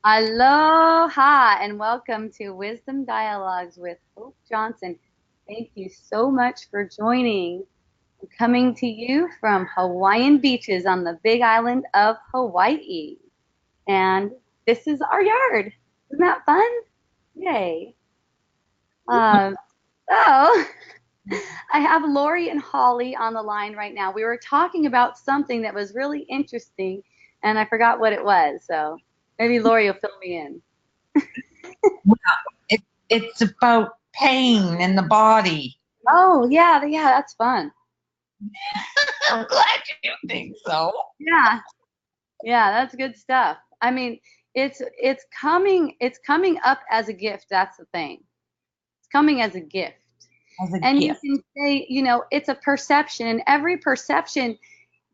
Aloha and welcome to Wisdom Dialogues with Hope Johnson. Thank you so much for joining. I'm coming to you from Hawaiian beaches on the big island of Hawaii. And this is our yard. Isn't that fun? Yay. So I have Lori and Holly on the line right now. We were talking about something that was really interesting and I forgot what it was. So maybe Lori will fill me in. Well, it's about pain in the body. Oh, yeah, that's fun. I'm glad you think so. Yeah, that's good stuff. I mean, it's coming up as a gift. That's the thing. It's coming as a gift. As a And gift. you can say, it's a perception, and every perception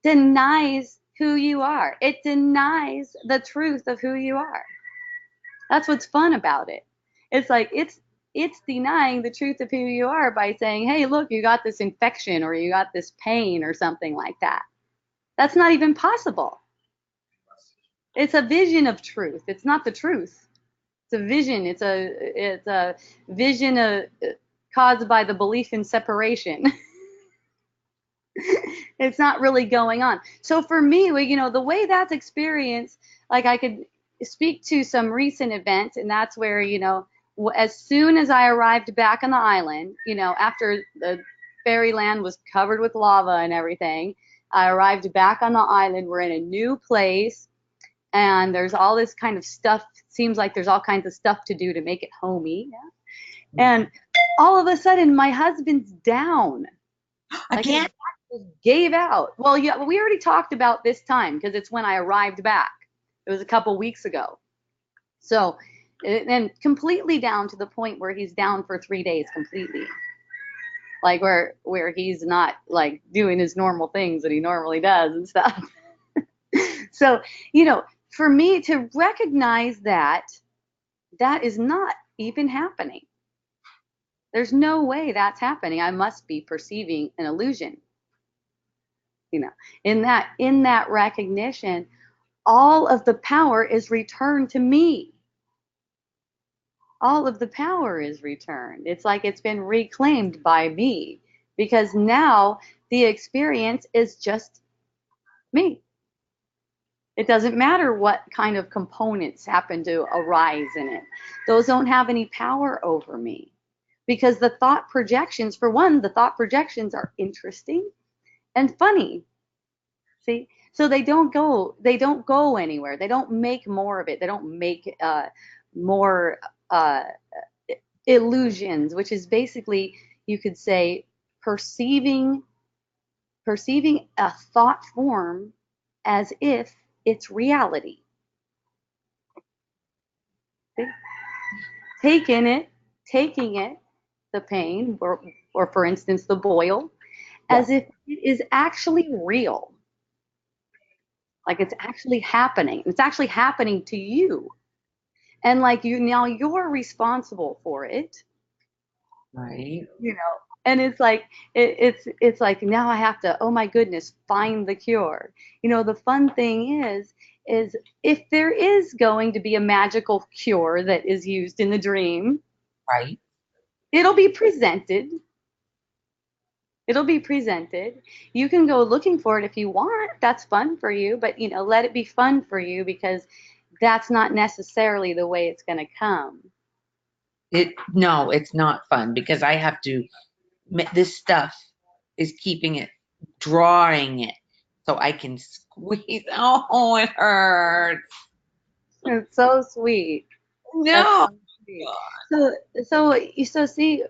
denies who you are. It denies the truth of who you are. That's what's fun about it. It's like it's denying the truth of who you are by saying, hey, look, you got this infection or you got this pain or something like that. That's not even possible. It's a vision of truth. It's not the truth. It's a vision. It's a vision caused by the belief in separation. It's not really going on. So for me, the way that's experienced, like I could speak to some recent events, and that's where, as soon as I arrived back on the island, after the fairyland was covered with lava and everything, I arrived back on the island. We're in a new place, and there's all this kind of stuff. Seems like there's all kinds of stuff to do to make it homey. Yeah? And all of a sudden, my husband's down. Again? Just gave out. Well, yeah, we already talked about this time because it's when I arrived back. It was a couple weeks ago. So, and completely down to the point where he's down for 3 days completely. Like where he's not like doing his normal things that he normally does and stuff. So, for me to recognize that is not even happening. There's no way that's happening. I must be perceiving an illusion. In that recognition, all of the power is returned to me. All of the power is returned. It's like it's been reclaimed by me because now the experience is just me. It doesn't matter what kind of components happen to arise in it. Those don't have any power over me because the thought projections, for one, the thought projections are interesting and funny. See? So they don't go anywhere. They don't make more of it. They don't make more illusions, which is basically, you could say, perceiving a thought form as if it's reality. See? Taking it, the pain, or for instance, the boil, as if it is actually real. Like it's actually happening. It's actually happening to you. And like now you're responsible for it. Right. And it's like it's like now I have to, oh my goodness, find the cure. The fun thing is if there is going to be a magical cure that is used in the dream, Right. it'll be presented. It'll be presented. You can go looking for it if you want. That's fun for you, but let it be fun for you because that's not necessarily the way it's going to come. No, it's not fun because I have to. This stuff is keeping it, drawing it, so I can squeeze. Oh, it hurts. It's so sweet. No. So see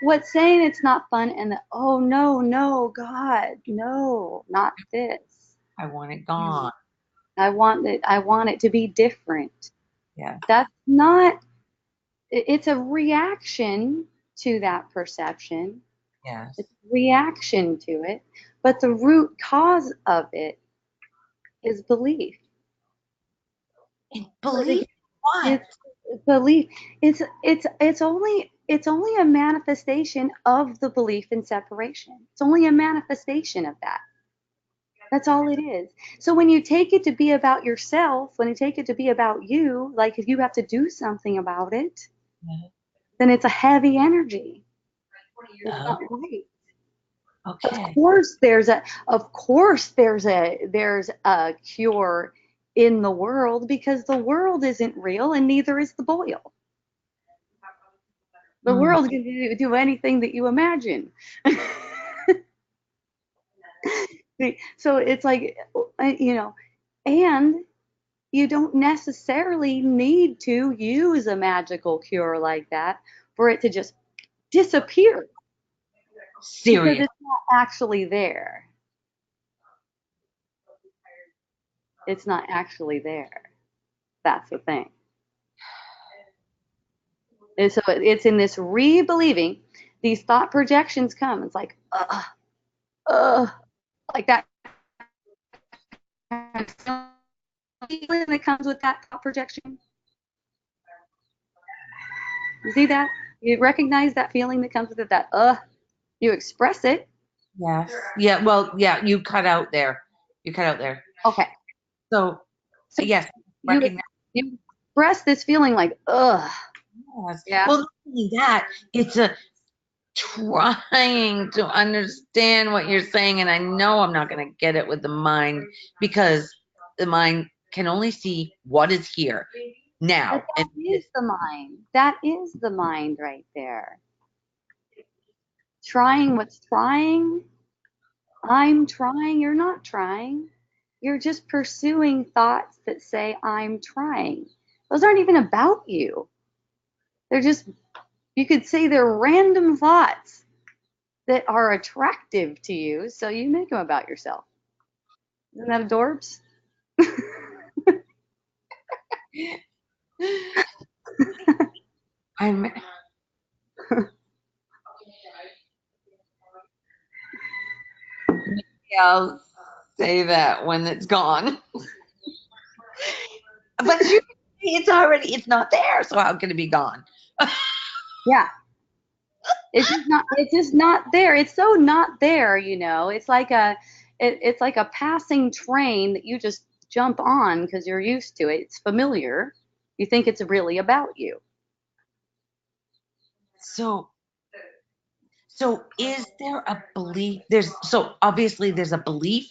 what's saying it's not fun and oh no God, no, not this. I want it gone. I want it to be different. Yeah. That's not, it's a reaction to that perception. Yes. It's a reaction to it, but the root cause of it is belief. Believe what? It's belief. It's only a manifestation of the belief in separation. It's only a manifestation of that. That's all it is. So when you take it to be about yourself, when you take it to be about you, like if you have to do something about it, then it's a heavy energy. It's Oh, not right. Of okay. course there's a cure in the world because the world isn't real and neither is the boil. The Mm. world can do anything that you imagine. So it's like, and you don't necessarily need to use a magical cure like that for it to just disappear because Serious. it's not actually there. It's not actually there. That's the thing. And so it's in this re-believing, these thought projections come. It's like, like that kind of feeling that comes with that thought projection. You see that? You recognize that feeling that comes with it, you express it. Yes. Yeah. Well, yeah, you cut out there. You cut out there. Okay. So, So yes, you, recognize. you express this feeling like, Yes. yeah. Well, not only that, it's a trying to understand what you're saying, and I know I'm not going to get it with the mind because the mind can only see what is here now. But And that is the mind. That is the mind right there. Trying what's trying. I'm trying. You're not trying. You're just pursuing thoughts that say, I'm trying. Those aren't even about you. They're just, you could say they're random thoughts that are attractive to you, so you make them about yourself. Isn't that adorbs? I'm. Yeah, I'll say that when it's gone. But it's not there, so how can it be gone? Yeah. It's just not there. It's so not there, It's like it's like a passing train that you just jump on because you're used to it. It's familiar. You think it's really about you. So, so is there a belief? So obviously there's a belief.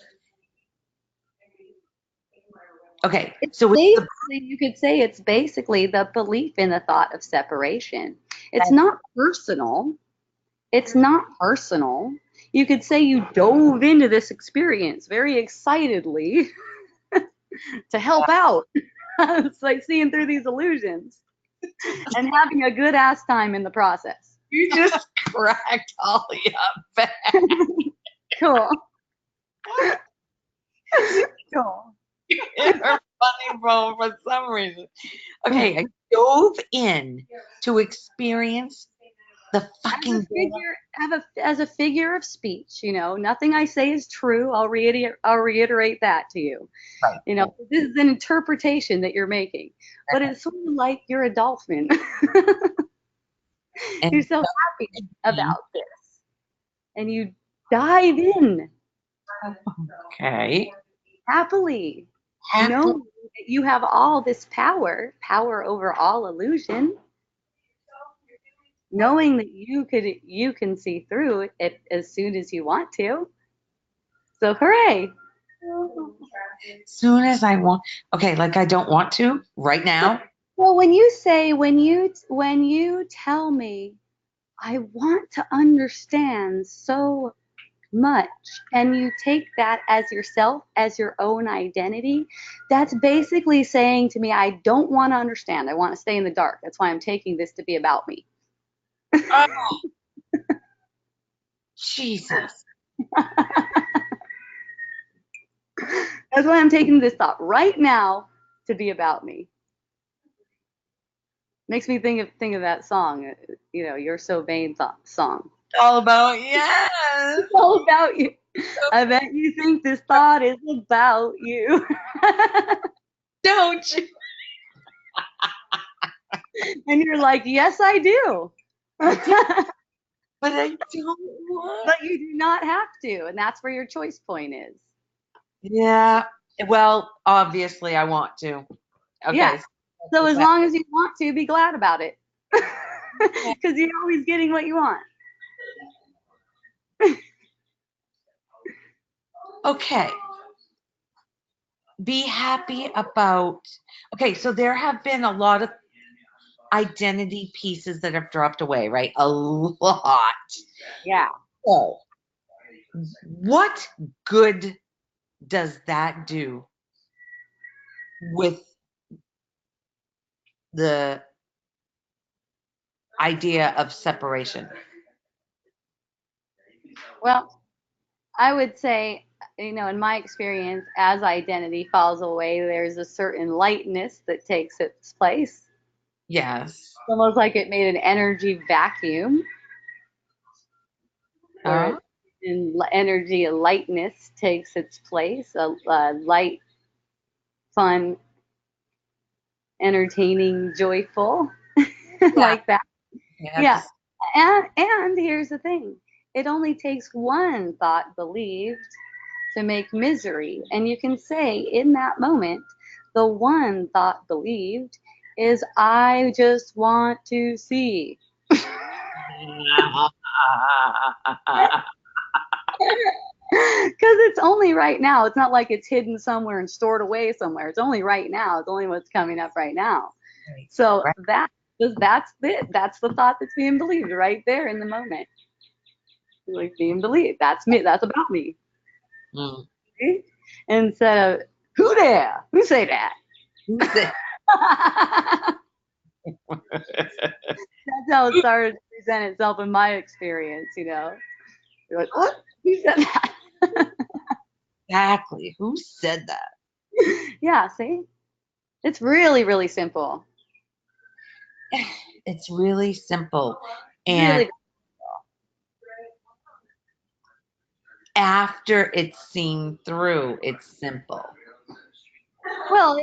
Okay, It's so it's the basically, you could say it's basically the belief in the thought of separation. It's that's not personal. It's not personal. You could say you dove into this experience very excitedly to help out. It's like seeing through these illusions and having a good ass time in the process. you just cracked Holly up fast. Cool. Cool. In her funny bone for some reason. Okay, I dove in to experience the fucking As a figure of speech, nothing I say is true. I'll reiterate that to you. right. This is an interpretation that you're making, but it's sort of like you're a dolphin. You're And so happy about this, and you dive in okay, happily, happy. knowing that you have all this power over all illusion, knowing that you can see through it as soon as you want to. So hooray! Soon as I want, okay, like I don't want to right now. Well, when you tell me I want to understand so much, and you take that as yourself, as your own identity, that's basically saying to me, I don't want to understand. I want to stay in the dark. That's why I'm taking this to be about me. Oh, Jesus. That's why I'm taking this thought right now to be about me. Makes me think of that song, You're So Vain song. All about yes. It's all about you. I bet you think this thought is about you. Don't you? And you're like, yes, I do. But I don't want. But you do not have to. And that's where your choice point is. Yeah. Well, obviously I want to. Yeah. Okay. So as long as you want to, be glad about it. Because you're always getting what you want. Okay. Be happy about. Okay, so there have been a lot of identity pieces that have dropped away, right? A lot. Yeah. So, what good does that do with the idea of separation? Well, I would say, in my experience, as identity falls away, there's a certain lightness that takes its place. Yes. It's almost like it made an energy vacuum where Oh, energy lightness takes its place, a light, fun, entertaining, joyful, yeah. like that. Yeah. Yes. And here's the thing. It only takes one thought believed to make misery. And you can say in that moment, the one thought believed is, I just want to see. Because it's only right now. It's not like it's hidden somewhere and stored away somewhere. It's only right now. It's only what's coming up right now. So Right. that's it. That's the thought that's being believed right there in the moment. Like being believed. That's me. That's about me. Mm. Okay? Instead of, who there? Who say that? Who's it? That's how it started to present itself in my experience. You're like, what? Who said that? Exactly. Who said that? Yeah, see? It's really, really simple. It's really simple. And Really. after it's seen through, it's simple. Well,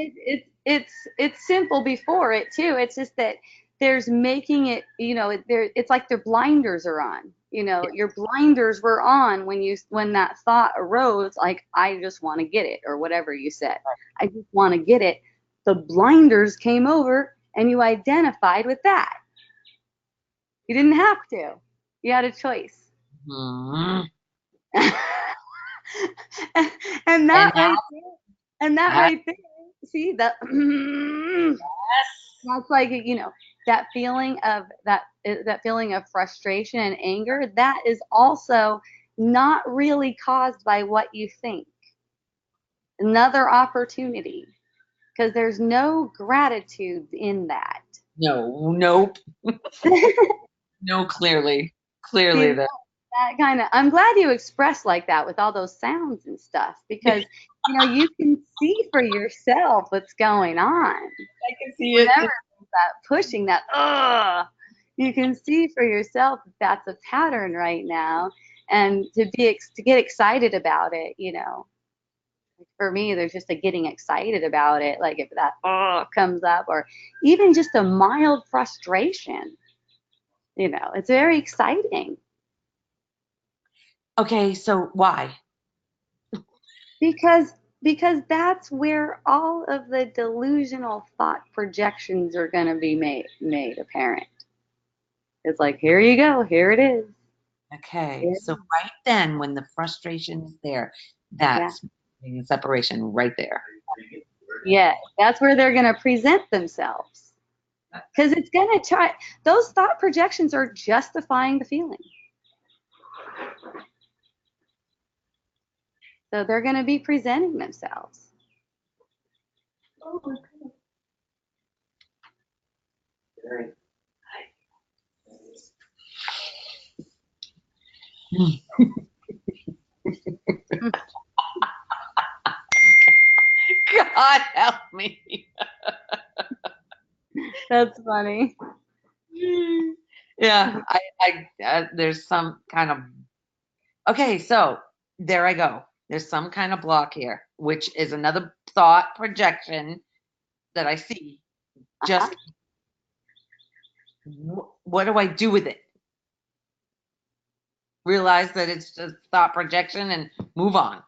it's simple before it too. It's just that there's making it, it's like their blinders are on. Your blinders were on when that thought arose, like, I just want to get it, or whatever you said. I just want to get it. The blinders came over and you identified with that. You didn't have to. You had a choice. Mhm. and And that right there, and that that, right there, see that that's like, that feeling of that feeling of frustration and anger, that is also not really caused by what you think. Another opportunity, because there's no gratitude in that. no, nope, no, See, clearly that. that kind of, I'm glad you expressed like that with all those sounds and stuff, because you can see for yourself what's going on. I can see it. Whenever that pushing, that you can see for yourself that that's a pattern right now, and to get excited about it. For me, there's just a getting excited about it, like if that comes up, or even just a mild frustration. It's very exciting. Okay, so why? because because that's where all of the delusional thought projections are going to be made apparent. It's like, here you go, here it is. Okay, Yeah, so right then, when the frustration is there, yeah, that's the separation right there. yeah, that's where they're going to present themselves, because it's going to try. Those thought projections are justifying the feeling, so they're going to be presenting themselves. God help me. That's funny. Yeah, there's some kind of. Okay, so there I go. There's some kind of block here, which is another thought projection that I see. Uh-huh. Just what do I do with it? Realize that it's just thought projection and move on.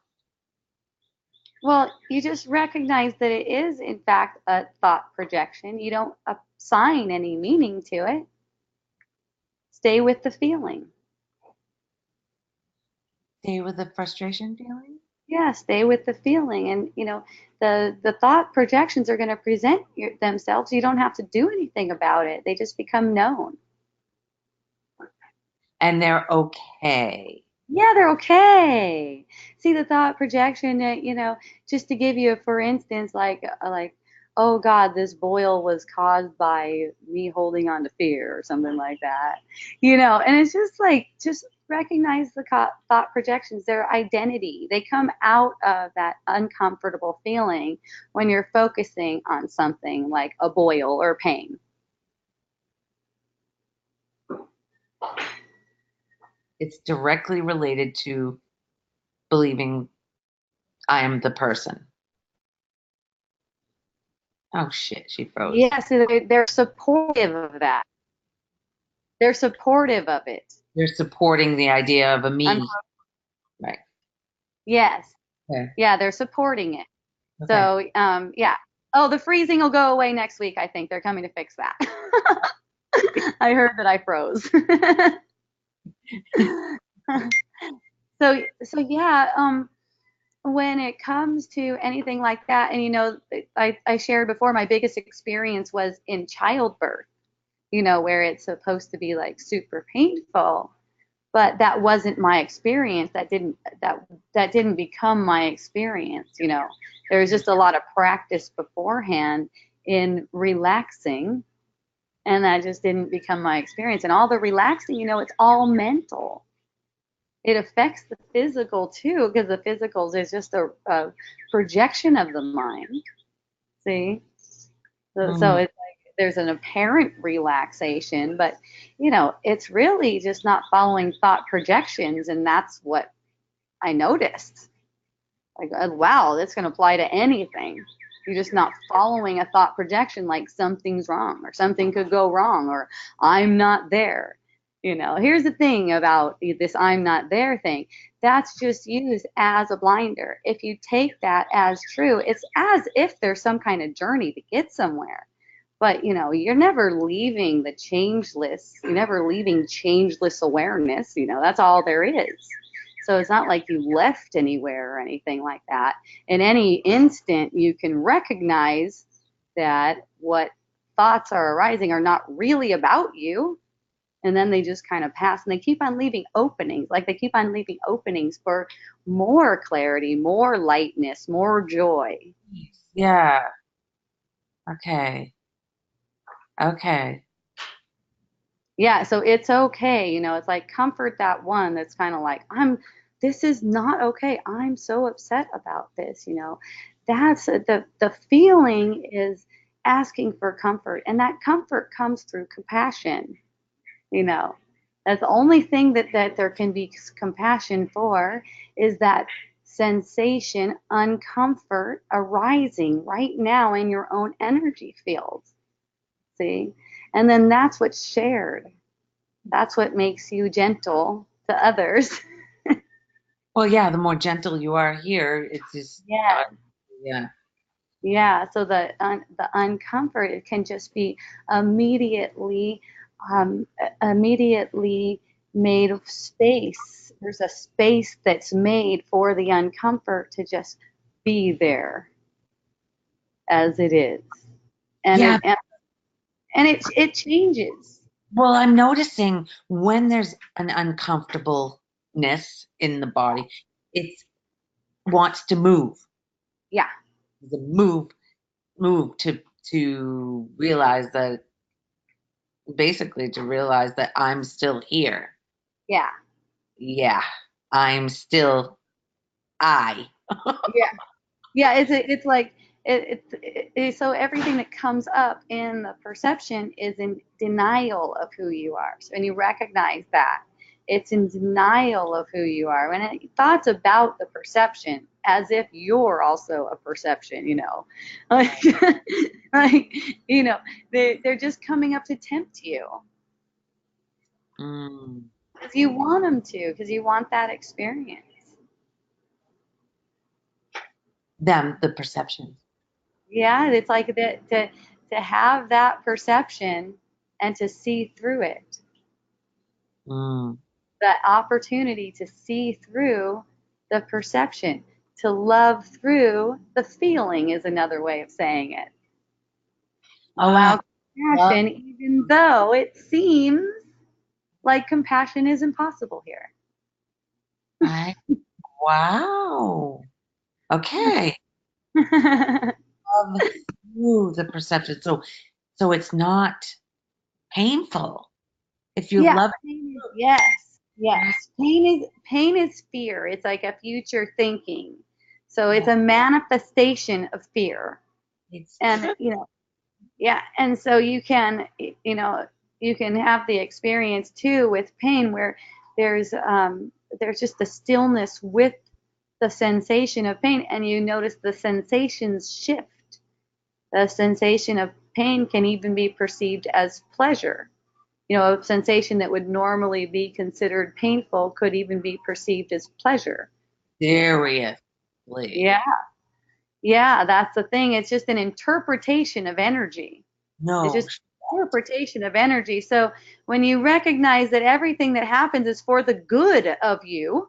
Well, you just recognize that it is, in fact, a thought projection. You don't assign any meaning to it. Stay with the feeling. Stay with the frustration feeling? Yeah, stay with the feeling. And, the thought projections are going to present themselves. You don't have to do anything about it. They just become known. And they're okay. Yeah, they're okay. See the thought projection, just to give you, for instance, like, oh God, this boil was caused by me holding on to fear or something like that. And it's just like, just recognize the thought projections, their identity. They come out of that uncomfortable feeling when you're focusing on something like a boil or pain. It's directly related to believing I am the person. Oh shit, she froze. Yes, they're supportive of that. They're supportive of it. They're supporting the idea of a Un- me. Right. yes. Okay. Yeah, they're supporting it. Okay. So, yeah. Oh, the freezing will go away next week, I think. They're coming to fix that. I heard that I froze. So yeah, when it comes to anything like that, and I shared before, my biggest experience was in childbirth, where it's supposed to be like super painful, but that wasn't my experience. That didn't become my experience. There was just a lot of practice beforehand in relaxing, and that just didn't become my experience. And all the relaxing, it's all mental. It affects the physical too, because the physical is just a projection of the mind. See, so Mm. it's like there's an apparent relaxation, but it's really just not following thought projections, and that's what I noticed. Like, wow, that's going to apply to anything. You're just not following a thought projection like something's wrong or something could go wrong or I'm not there. Here's the thing about this I'm not there thing. That's just used as a blinder. If you take that as true, it's as if there's some kind of journey to get somewhere. But you're never leaving the changeless. You're never leaving changeless awareness. That's all there is. So it's not like you left anywhere or anything like that. In any instant, you can recognize that what thoughts are arising are not really about you. And then they just kind of pass, and they keep on leaving openings. Like they keep on leaving openings for more clarity, more lightness, more joy. Yeah. Okay. Okay. Yeah, so it's okay. It's like comfort that one that's kind of like, this is not okay. I'm so upset about this. That's the feeling is asking for comfort, and that comfort comes through compassion. You know, that's the only thing that there can be compassion for is that sensation, uncomfort arising right now in your own energy field. See? And then that's what's shared. That's what makes you gentle to others. Well, yeah, the more gentle you are here, it's just, Yeah. yeah. Yeah. So the uncomfort, it can just be immediately immediately made of space. There's a space that's made for the uncomfort to just be there as it is, and Yeah. it changes. Well, I'm noticing when there's an uncomfortableness in the body, it wants to move. Yeah. The move to realize that basically to realize that I'm still here. Yeah. Yeah, I'm still I. Yeah. Yeah, it's like so everything that comes up in the perception is in denial of who you are. So when you recognize that, it's in denial of who you are. When thoughts about the perception as if you're also a perception. Like, like they're just coming up to tempt you Mm. because you want them to, because you want that experience. the perception. Yeah, it's like that to have that perception and to see through it. Mm. That opportunity to see through the perception, to love through the feeling is another way of saying it. Ah, Allow compassion, even though it seems like compassion is impossible here. I, wow. Okay. Love through the perception. So it's not painful if you Yeah, love yes, it. yes. Pain is fear. It's like a future thinking. So it's Yeah, a manifestation of fear. it's And true. yeah, and so you know, you can have the experience too with pain where there's just the stillness with the sensation of pain, and you notice the sensations shift. The sensation of pain can even be perceived as pleasure. You know, a sensation that would normally be considered painful could even be perceived as pleasure. Seriously. Yeah, yeah, that's the thing. It's just an interpretation of energy. It's No. just interpretation of energy. So when you recognize that everything that happens is for the good of you,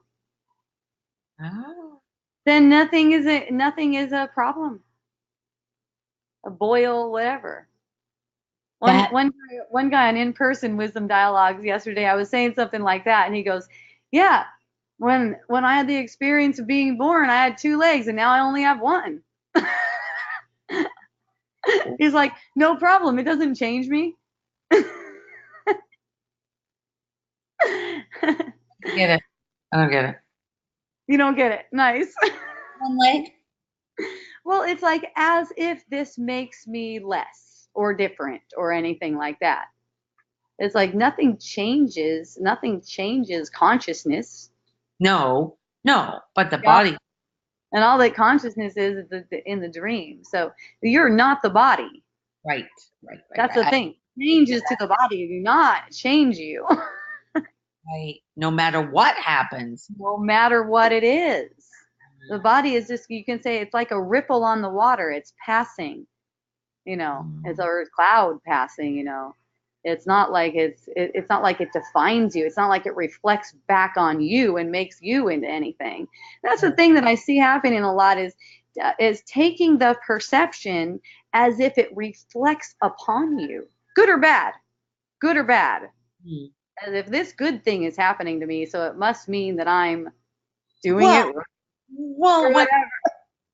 Oh, then nothing is a problem, a boil, whatever. that One guy on in-person wisdom dialogues yesterday, I was saying something like that, and he goes, "Yeah, when I had the experience of being born, I had two legs, and now I only have one." He's like, "No problem, it doesn't change me." I get it. I don't get it. You don't get it. Nice. One leg? Well, it's like as if this makes me less or different or anything like that. It's like nothing changes consciousness. No, no. But the Yeah. body, And all that consciousness is in the dream. So you're not the body. right, right, right, That's right. the thing. Changes to the body do not change you, Right. No matter what happens. no matter what it is. The body is just, you can say it's like a ripple on the water. It's passing, it's Mm. a cloud passing, it's not like it's not like it defines you. It's not like it reflects back on you and makes you into anything. That's the thing that I see happening a lot is taking the perception as if it reflects upon you, good or bad, good or bad, Mm. as if this good thing is happening to me, so it must mean that I'm doing it Well, right or well, whatever.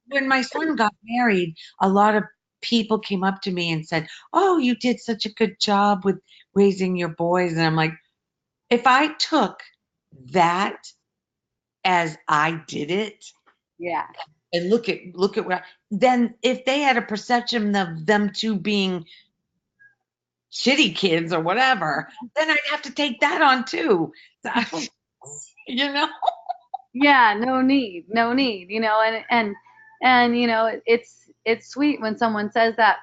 when my son got married, a lot of people came up to me and said, "Oh, you did such a good job with raising your boys." And I'm like, if I took that as I did it, Yeah, and look at what then if they had a perception of them two being shitty kids or whatever, then I'd have to take that on too. So I don't, you know? yeah, no need, no need, and it's sweet when someone says that,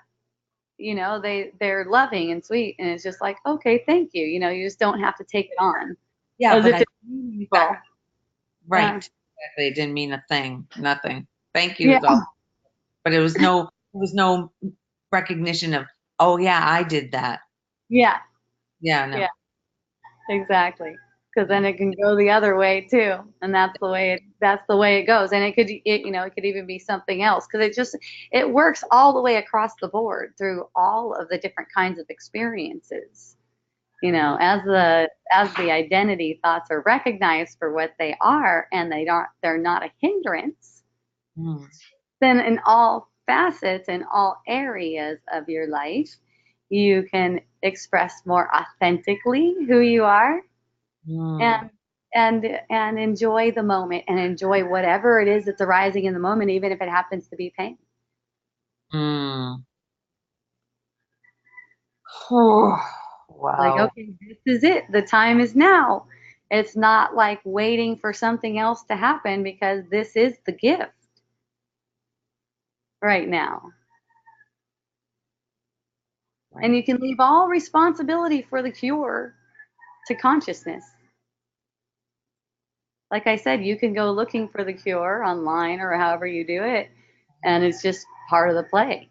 they're loving and sweet, and it's just like, okay, thank you, you just don't have to take it on Yeah, as but if I it's meaningful. right. Yeah, Exactly. It didn't mean a thing. Nothing. Thank you yeah, is all. But it was no recognition of, oh yeah, I did that. yeah, Yeah, no. yeah, exactly, because then it can go the other way too, and that's the way it goes, and it could even be something else, because it works all the way across the board through all of the different kinds of experiences. As the identity thoughts are recognized for what they are, and they're not a hindrance, Mm, then in all facets and all areas of your life, you can express more authentically who you are, mm, and and enjoy the moment and enjoy whatever it is that's arising in the moment, even if it happens to be pain. mm. Oh, Like, wow. okay, this is it. The time is now. It's not like waiting for something else to happen, because this is the gift right now. And Right. you can leave all responsibility for the cure to consciousness. Like I said, you can go looking for the cure online or however you do it, and it's just part of the play.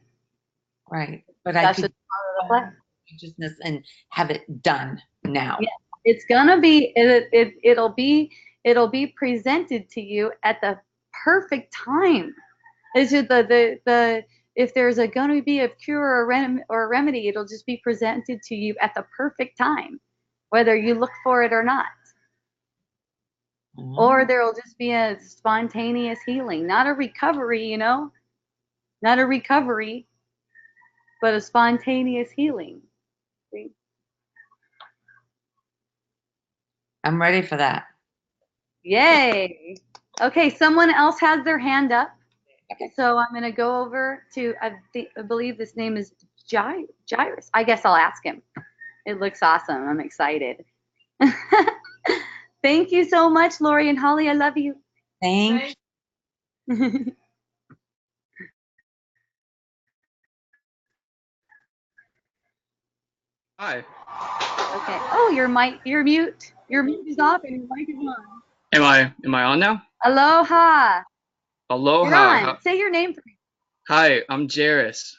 Right. But I That's could just part of the play. consciousness and have it done now. Yeah, it's gonna be it'll be presented to you at the perfect time. It's just the if there's going to be a cure or a remedy, it'll just be presented to you at the perfect time, whether you look for it or not. Or there'll just be a spontaneous healing, not a recovery, you know, not a recovery, but a spontaneous healing. See? I'm ready for that. Yay. Okay, someone else has their hand up. Okay. So I'm going to go over to, I believe this name is Jairus. I guess I'll ask him. It looks awesome. I'm excited. Thank you so much, Lori and Holly. I love you. Thanks. Hi. Okay. Oh, your mute. Your mute is off and your mic is on. Am I on now? Aloha. You're Aloha. on. Say your name for me. Hi, I'm Jairus.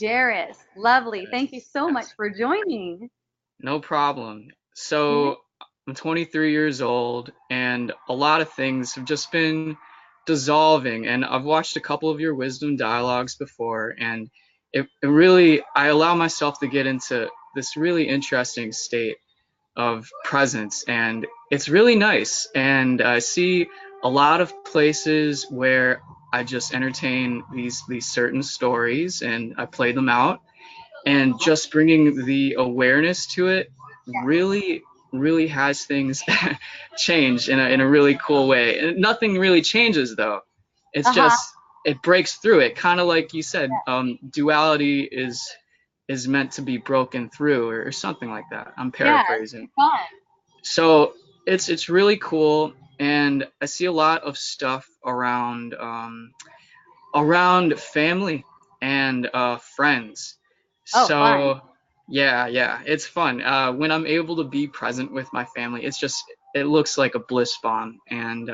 Jairus. Lovely. Yes, Thank you so much for joining. No problem. So I'm 23 years old, and a lot of things have just been dissolving. And I've watched a couple of your wisdom dialogues before, and it really, I allow myself to get into this really interesting state of presence, and it's really nice. And I see a lot of places where I just entertain these certain stories, and I play them out, and just bringing the awareness to it really has things change in a really cool way. And nothing really changes though. It's just it breaks through it, kind of like you said. Duality is meant to be broken through, or something like that. I'm paraphrasing. Yeah, so it's really cool, and I see a lot of stuff around around family and friends. Oh, So fun. yeah, it's fun. When I'm able to be present with my family, it looks like a bliss bomb. And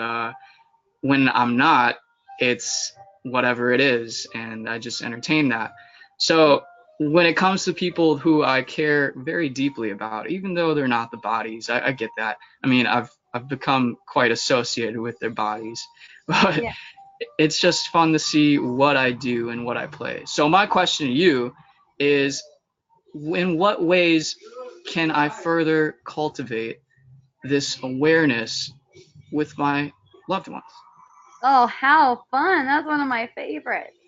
when I'm not, it's whatever it is, and I just entertain that. So when it comes to people who I care very deeply about, even though they're not the bodies, I get that. I mean, I've become quite associated with their bodies, but it's just fun to see what I do and what I play. So my question to you is, in what ways can I further cultivate this awareness with my loved ones? Oh, how fun. That's one of my favorites.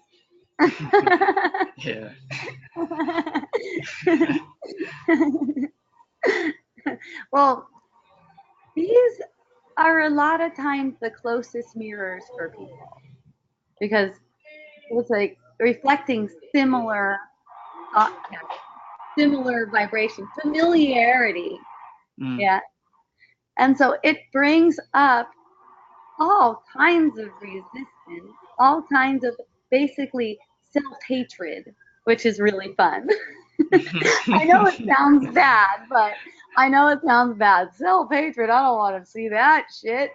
Yeah. Well, these are a lot of times the closest mirrors for people, because it's like reflecting similar thought patterns, similar vibration, familiarity. Yeah. And so it brings up all kinds of resistance, all kinds of basically self-hatred, which is really fun. I know it sounds bad, but I know it sounds bad. Self-hatred, I don't want to see that shit.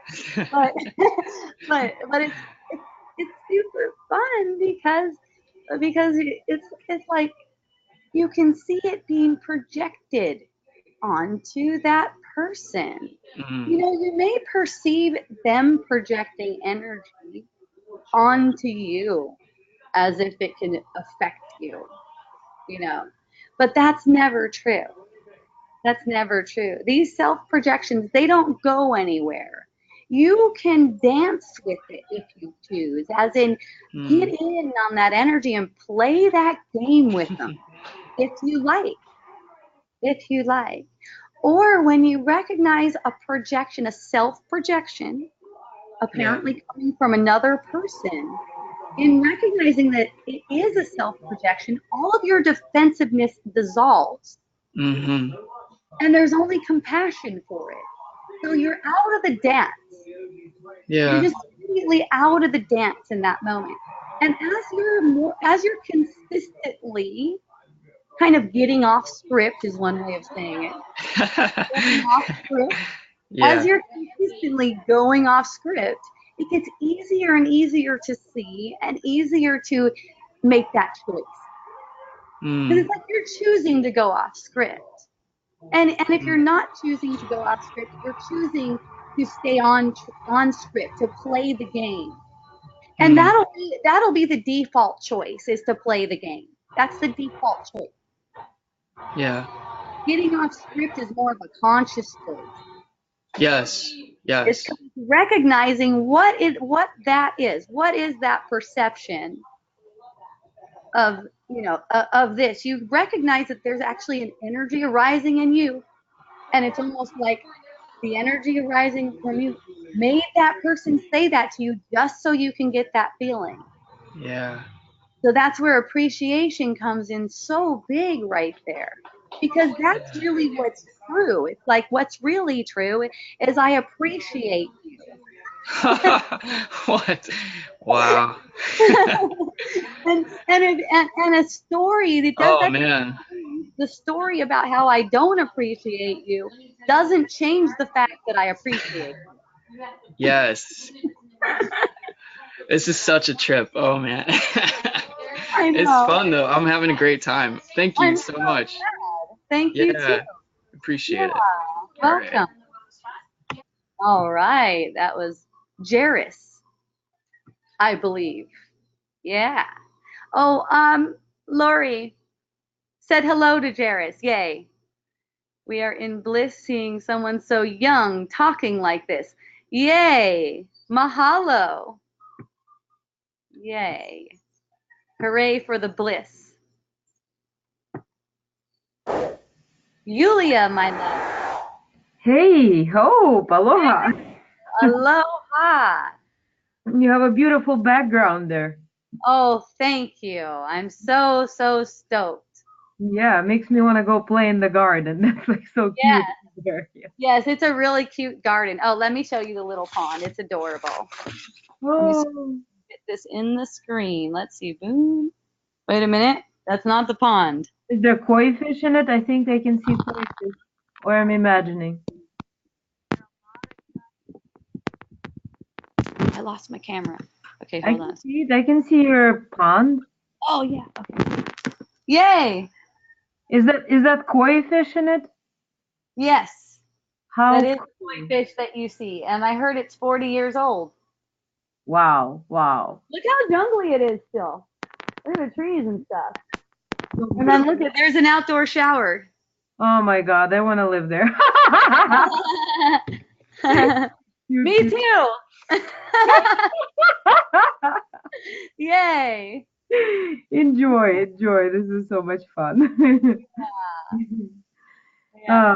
But it's super fun because it's like you can see it being projected onto that person. You know, you may perceive them projecting energy onto you as if it can affect you, you know, but that's never true. That's never true. These self projections, they don't go anywhere. You can dance with it if you choose, as in get in on that energy and play that game with them if you like. If you like. Or when you recognize a projection, a self projection, apparently coming from another person, in recognizing that it is a self projection, all of your defensiveness dissolves. And there's only compassion for it. So you're out of the dance. You're just immediately out of the dance in that moment. And as you're consistently kind of getting off script, is one way of saying it. Getting off script. As you're consistently going off script, it gets easier and easier to see and easier to make that choice. Because Mm. it's like you're choosing to go off script. And if you're not choosing to go off script, you're choosing to stay on script, to play the game. And Mm. that'll be the default choice, is to play the game. That's the default choice. Yeah. Getting off script is more of a conscious choice. Yes. It's Yes. recognizing what that is. What is that perception of, of this? You recognize that there's actually an energy arising in you, and it's almost like the energy arising from you made that person say that to you just so you can get that feeling. Yeah. So that's where appreciation comes in so big right there. Because that's really what's true. It's like, what's really true is I appreciate you. What? Wow. and a story that Oh that's man. the story about how I don't appreciate you doesn't change the fact that I appreciate you. Yes. This is such a trip. Oh man. I It's know. fun though. I'm having a great time. Thank you I'm so so much. glad. Thank you too. Yeah. Yeah. Appreciate it. All right. Welcome. All right. That was Jairus, I believe. Yeah. Oh, Lori said hello to Jairus. Yay. We are in bliss seeing someone so young talking like this. Yay. Mahalo. Yay. Hooray for the bliss. Yulia, my love. Hey, Hope, aloha. Aloha. You have a beautiful background there. Oh, thank you. I'm so, so stoked. Yeah, makes me want to go play in the garden. That's like so Yeah. cute there. Yeah. Yes, it's a really cute garden. Oh, let me show you the little pond. It's adorable. Let me Oh, fit this in the screen. Let's see. Boom. Wait a minute. That's not the pond. is there koi fish in it? I think I can see koi fish. Or I'm imagining. I lost my camera. Okay, I hold can on. see it. I can see your pond. Oh, yeah. Okay. Yay. Is that koi fish in it? Yes. How That is the cool. koi fish that you see. And I heard it's 40 years old. Wow, wow. Look how jungly it is still. Look at the trees and stuff. So And then beautiful. look there's an outdoor shower. Oh my God, I want to live there. Cute, Me cute. too. Yay. Enjoy, enjoy. This is so much fun. Yeah.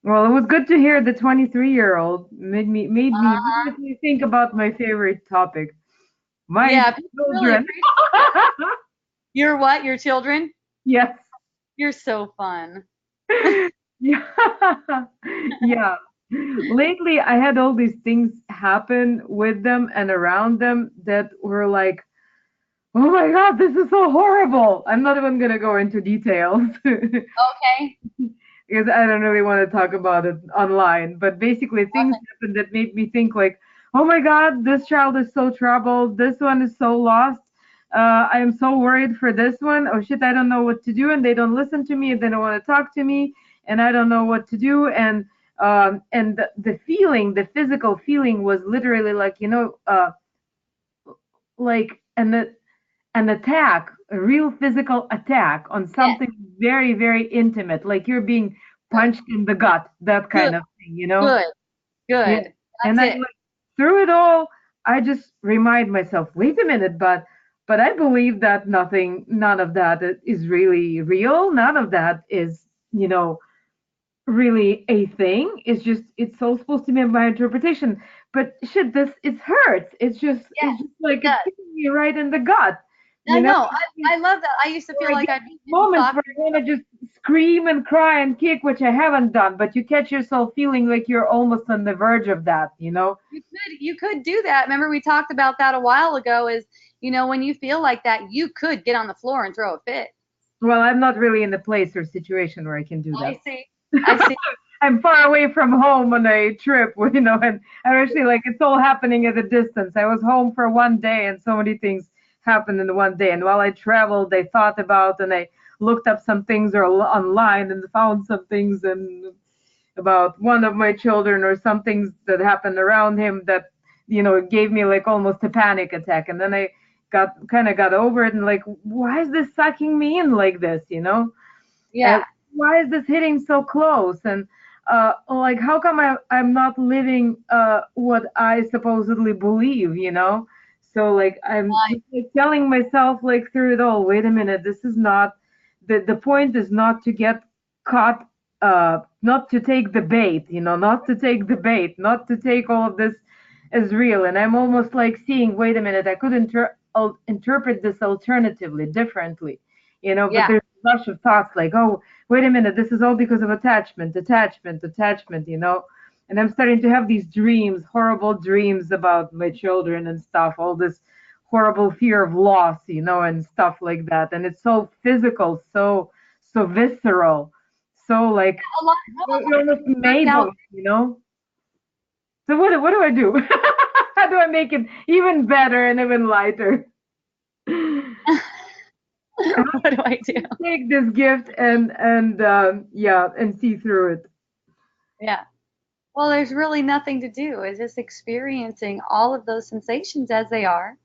Well, it was good to hear the 23-year-old made me Uh-huh. immediately think about my favorite topic, my Yeah, people really children. appreciate your what? Your children? Yes. You're so fun. Yeah. Yeah. Lately, I had all these things happen with them and around them that were like, oh my God, this is so horrible. I'm not even gonna go into details. Okay. Because I don't really want to talk about it online. But basically, things Okay. happened that made me think like, oh my God, this child is so troubled. This one is so lost. I am so worried for this one. Oh shit, I don't know what to do, and they don't listen to me, and they don't want to talk to me, and I don't know what to do. And the feeling, the physical feeling, was literally like like an attack, a real physical attack on Yes. something very, very intimate, like you're being punched in the gut, that Good. kind of thing. Good. Yeah. Good. And That's I it. like through it all, I just remind myself, wait a minute, but I believe that none of that is really real. None of that is, you know, really a thing. It's all supposed to be my interpretation. But shit, this it hurts. Yes, It's just like it it's does. hitting me right in the gut. I You know, know. I love that. I used to or feel I like get I'd these be in moments soccer. where I want to just scream and cry and kick, which I haven't done, but you catch yourself feeling like you're almost on the verge of that. You could do that. Remember we talked about that a while ago, is when you feel like that, you could get on the floor and throw a fit. Well, I'm not really in the place or situation where I can do I that. see. I see. I'm far away from home on a trip, you know, and I'm actually like it's all happening at a distance. I was home for one day, and so many things happened in one day. And while I traveled, I thought about and I looked up some things or online and found some things and about one of my children or some things that happened around him that gave me like almost a panic attack. And then I got over it and like, why is this sucking me in like this, Yeah. And why is this hitting so close? And like, how come I'm not living what I supposedly believe, So like I'm just, like, telling myself like through it all, wait a minute, this is not the point is not to get caught, not to take the bait, not to take the bait, not to take all of this as real. And I'm almost like seeing, wait a minute, I could interpret this alternatively, differently, but Yeah. there's a rush of thoughts like, oh, wait a minute, this is all because of attachment, and I'm starting to have these dreams, horrible dreams about my children and stuff, all this horrible fear of loss, and stuff like that. And it's so physical, so visceral, so like A lot you're almost made out. of it. So what do I do? How do I make it even better and even lighter? What do I do? Take this gift and see through it. Yeah. Well, there's really nothing to do. It's just experiencing all of those sensations as they are.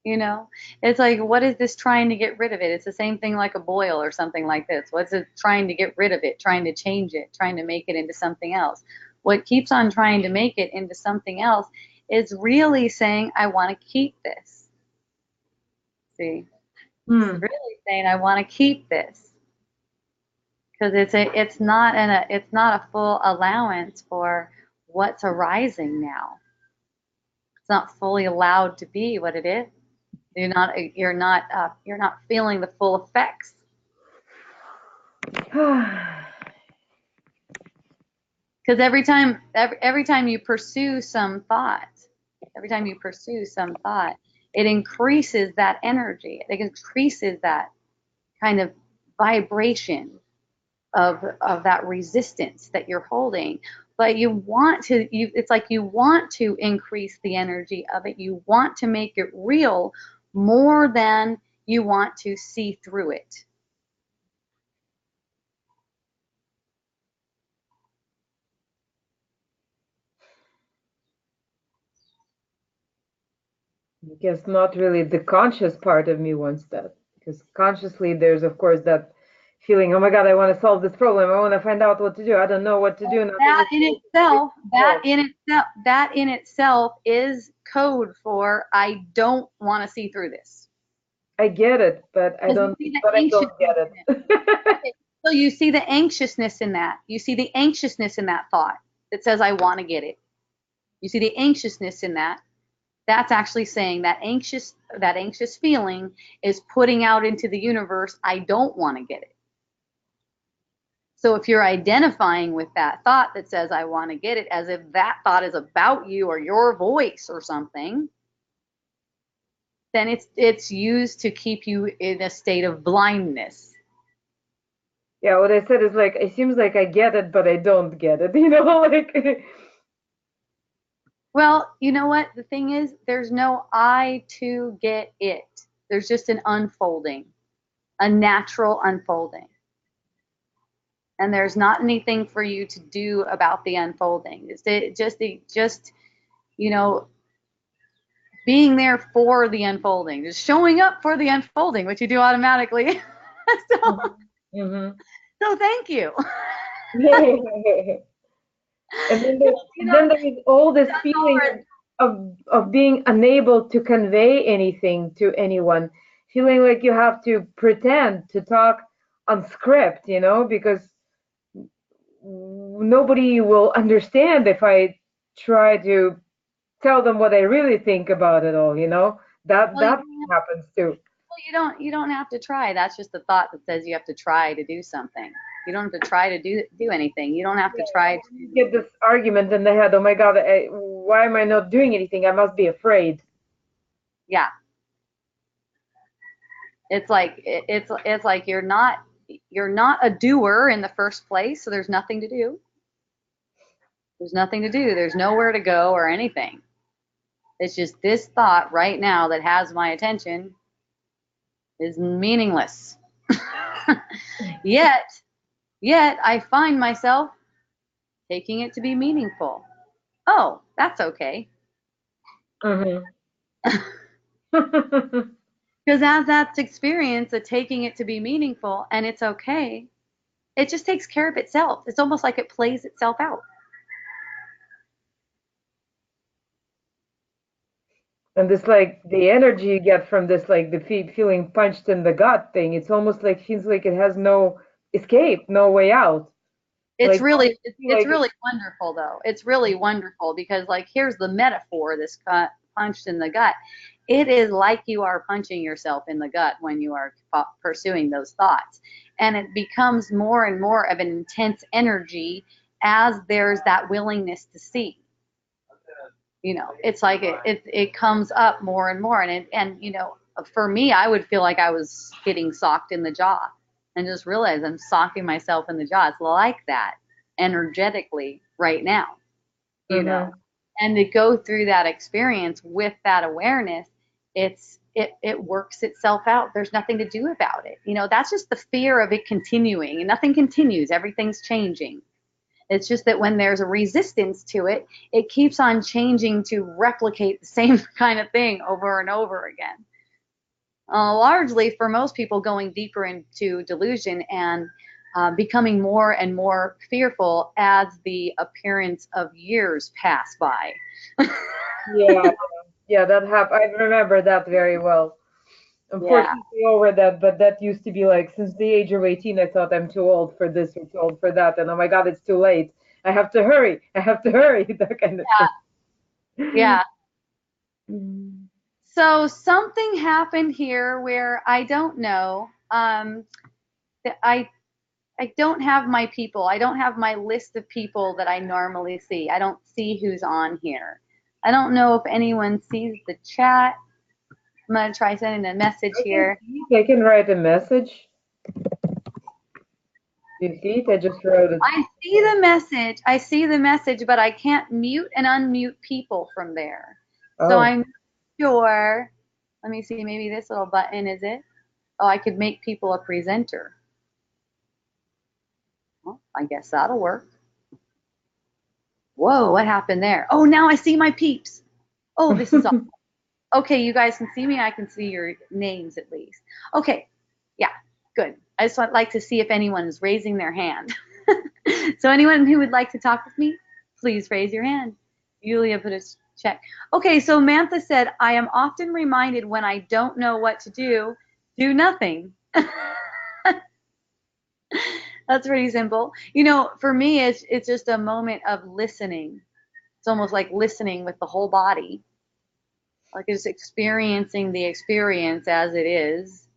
It's like, what is this trying to get rid of it? It's the same thing like a boil or something like this. What's it trying to get rid of it, trying to change it, trying to make it into something else? What keeps on trying to make it into something else is really saying, I want to keep this. See? It's really saying, I want to keep this. Because it's not a full allowance for what's arising now. It's not fully allowed to be what it is. You're not feeling the full effects. Because every time you pursue some thought, it increases that energy. It increases that kind of vibration of that resistance that you're holding. But it's like you want to increase the energy of it. You want to make it real more than you want to see through it. I guess not really the conscious part of me wants that, because consciously there's of course that feeling, oh my God, I want to solve this problem. I want to find out what to do. I don't know what to do. That in itself is code for I don't want to see through this. I get it, but I don't get it. So you see the anxiousness in that. You see the anxiousness in that thought that says I want to get it. You see the anxiousness in that. That's actually saying that anxious feeling is putting out into the universe, I don't want to get it. So if you're identifying with that thought that says, I want to get it, as if that thought is about you or your voice or something, then it's used to keep you in a state of blindness. Yeah, what I said is like, it seems like I get it, but I don't get it, like. Well, you know what? The thing is, there's no I to get it. There's just an unfolding, a natural unfolding. And there's not anything for you to do about the unfolding. It's just being there for the unfolding, just showing up for the unfolding, which you do automatically. So thank you. And then there's all this feeling of being unable to convey anything to anyone, feeling like you have to pretend to talk on script, because nobody will understand if I try to tell them what I really think about it all, that happens too. Well, you don't have to try. That's just the thought that says you have to try to do something. You don't have to try to do anything. You don't have to try to get this argument in the head. Oh my God, why am I not doing anything? I must be afraid. Yeah. It's like you're not a doer in the first place, so there's nothing to do. There's nothing to do. There's nowhere to go or anything. It's just this thought right now that has my attention is meaningless. Yet I find myself taking it to be meaningful. Oh, that's okay. Mhm. Because as that's experience of taking it to be meaningful and it's okay, it just takes care of itself. It's almost like it plays itself out. And this like the energy you get from this like the feeling punched in the gut thing, it's almost like feels like it has no escape, no way out. It's Like really it's like really wonderful though. It's really wonderful because like here's the metaphor, this punched in the gut. It is like you are punching yourself in the gut when you are pursuing those thoughts. And it becomes more and more of an intense energy as there's that willingness to see. You know, it's like it comes up more and more. And you know, for me, I would feel like I was getting socked in the jaw and just realize I'm socking myself in the jaw. It's like that energetically right now, you know. And to go through that experience with that awareness, it works itself out. There's nothing to do about it. You know, that's just the fear of it continuing. And nothing continues. Everything's changing. It's just that when there's a resistance to it, it keeps on changing to replicate the same kind of thing over and over again. Largely for most people going deeper into delusion and becoming more and more fearful as the appearance of years pass by. yeah, that happened. I remember that very well. Unfortunately, over that, but that used to be like since the age of 18, I thought I'm too old for this or too old for that, and oh my God, it's too late. I have to hurry. I have to hurry. That kind of thing. Yeah. So something happened here where I don't know. That I don't have my people. I don't have my list of people that I normally see. I don't see who's on here. I don't know if anyone sees the chat. I'm going to try sending a message here. I can write a message. Do you see it? I just wrote it. I see the message. I see the message, but I can't mute and unmute people from there. So I'm sure. Let me see. Maybe this little button is it? Oh, I could make people a presenter. Well, I guess that'll work. Whoa, what happened there? Oh, now I see my peeps. Oh, this is awesome. Okay, you guys can see me. I can see your names at least. Okay, yeah, good. I just like to see if anyone is raising their hand. So anyone who would like to talk with me, please raise your hand. Yulia put a check. Okay, so Mantha said, I am often reminded when I don't know what to do nothing. That's pretty simple. You know, for me, it's just a moment of listening. It's almost like listening with the whole body. Like just experiencing the experience as it is,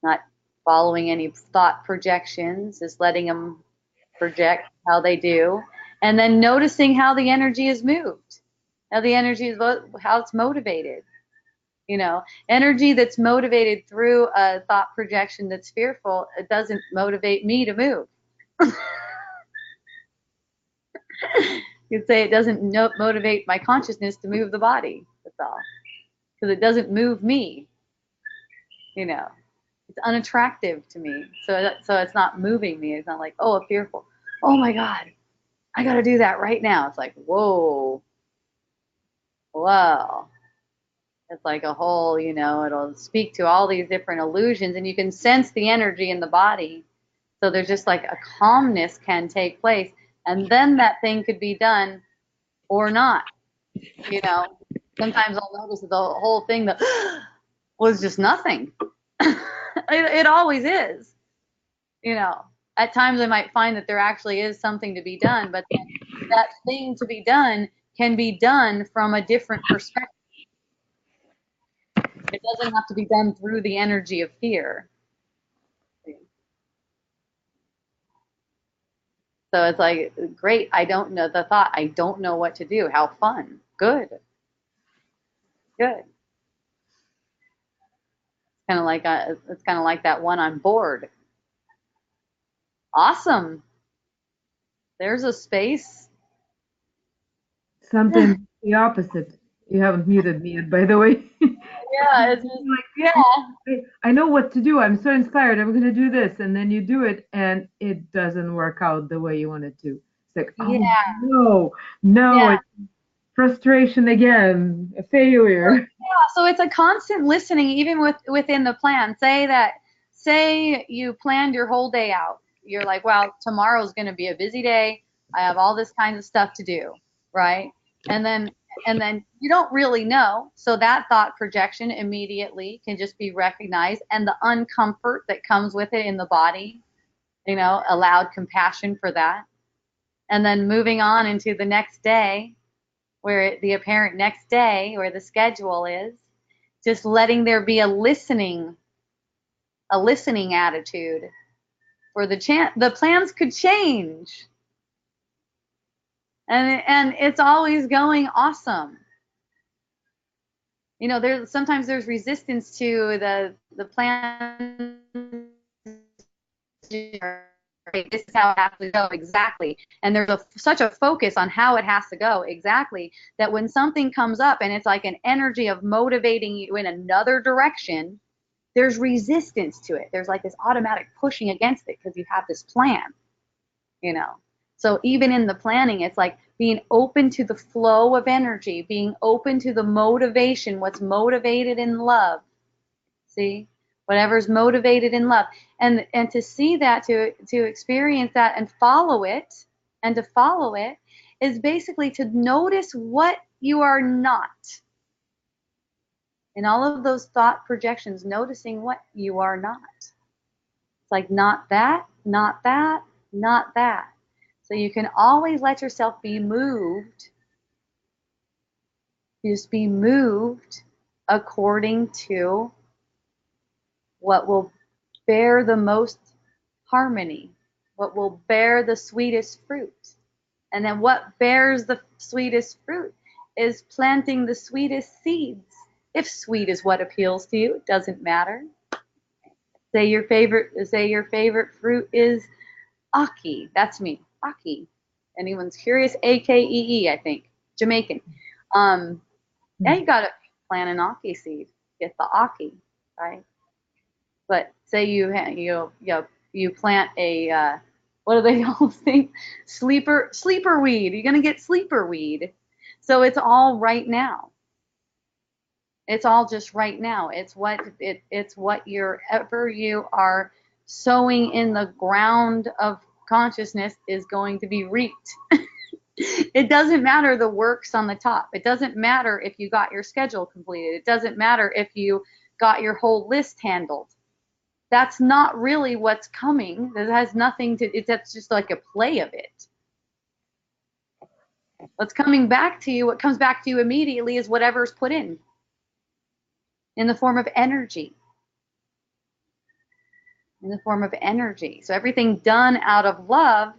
not following any thought projections, just letting them project how they do, and then noticing how the energy is moved, how the energy is, how it's motivated. You know, energy that's motivated through a thought projection that's fearful, it doesn't motivate me to move. You'd say it doesn't motivate my consciousness to move the body. That's all. Because it doesn't move me. You know, it's unattractive to me. So it's not moving me. It's not like, oh, fearful. Oh my God, I got to do that right now. It's like, whoa. It's like a whole, you know, it'll speak to all these different illusions and you can sense the energy in the body. So there's just like a calmness can take place. And then that thing could be done or not. You know, sometimes I'll notice that the whole thing that was just nothing. It always is. You know, at times I might find that there actually is something to be done, but that thing to be done can be done from a different perspective. It doesn't have to be done through the energy of fear. So it's like, great, I don't know the thought. I don't know what to do. How fun. Good. It's kind of like that one on board. Awesome. There's a space sometimes the opposite. You haven't muted me yet, by the way. Yeah, it's just, Like, yeah. I know what to do. I'm so inspired. I'm going to do this. And then you do it and it doesn't work out the way you want it to. It's like, Yeah. oh, no, Yeah. it's frustration again, a failure. Yeah, so it's a constant listening, even within the plan. Say you planned your whole day out. You're like, well, tomorrow's going to be a busy day. I have all this kind of stuff to do, right? And then you don't really know. So that thought projection immediately can just be recognized, and the uncomfort that comes with it in the body, allowed compassion for that. And then moving on into the next day, where the apparent next day, where the schedule is, just letting there be a listening attitude, where the plans could change, and it's always going awesome. Sometimes there's resistance to the plan. This is how it has to go exactly, and there's such a focus on how it has to go exactly, that when something comes up and it's like an energy of motivating you in another direction, there's resistance to it. There's like this automatic pushing against it because you have this plan. So even in the planning, it's like being open to the flow of energy, being open to the motivation, what's motivated in love. See, whatever's motivated in love, and to see that, to experience that and follow it, and to follow it is basically to notice what you are not in all of those thought projections, noticing what you are not. It's like, not that, not that, not that. So you can always let yourself be moved. Just be moved according to what will bear the most harmony, what will bear the sweetest fruit. And then what bears the sweetest fruit is planting the sweetest seeds. If sweet is what appeals to you, it doesn't matter. Say your favorite fruit is Aki. That's me, Aki. Anyone's curious? Akee, I think, Jamaican. Yeah, you gotta plant an Aki seed, get the Aki, right? But say you plant a what do they all think? Sleeper weed. You're gonna get sleeper weed. So it's all right now. It's all just right now. It's what you are sowing in the ground of consciousness is going to be reaped. It doesn't matter the works on the top. It doesn't matter if you got your schedule completed. It doesn't matter if you got your whole list handled. That's not really what's coming. That has nothing to, that's just like a play of it. What's coming back to you, what comes back to you immediately is whatever's put in the form of energy. In the form of energy. So everything done out of love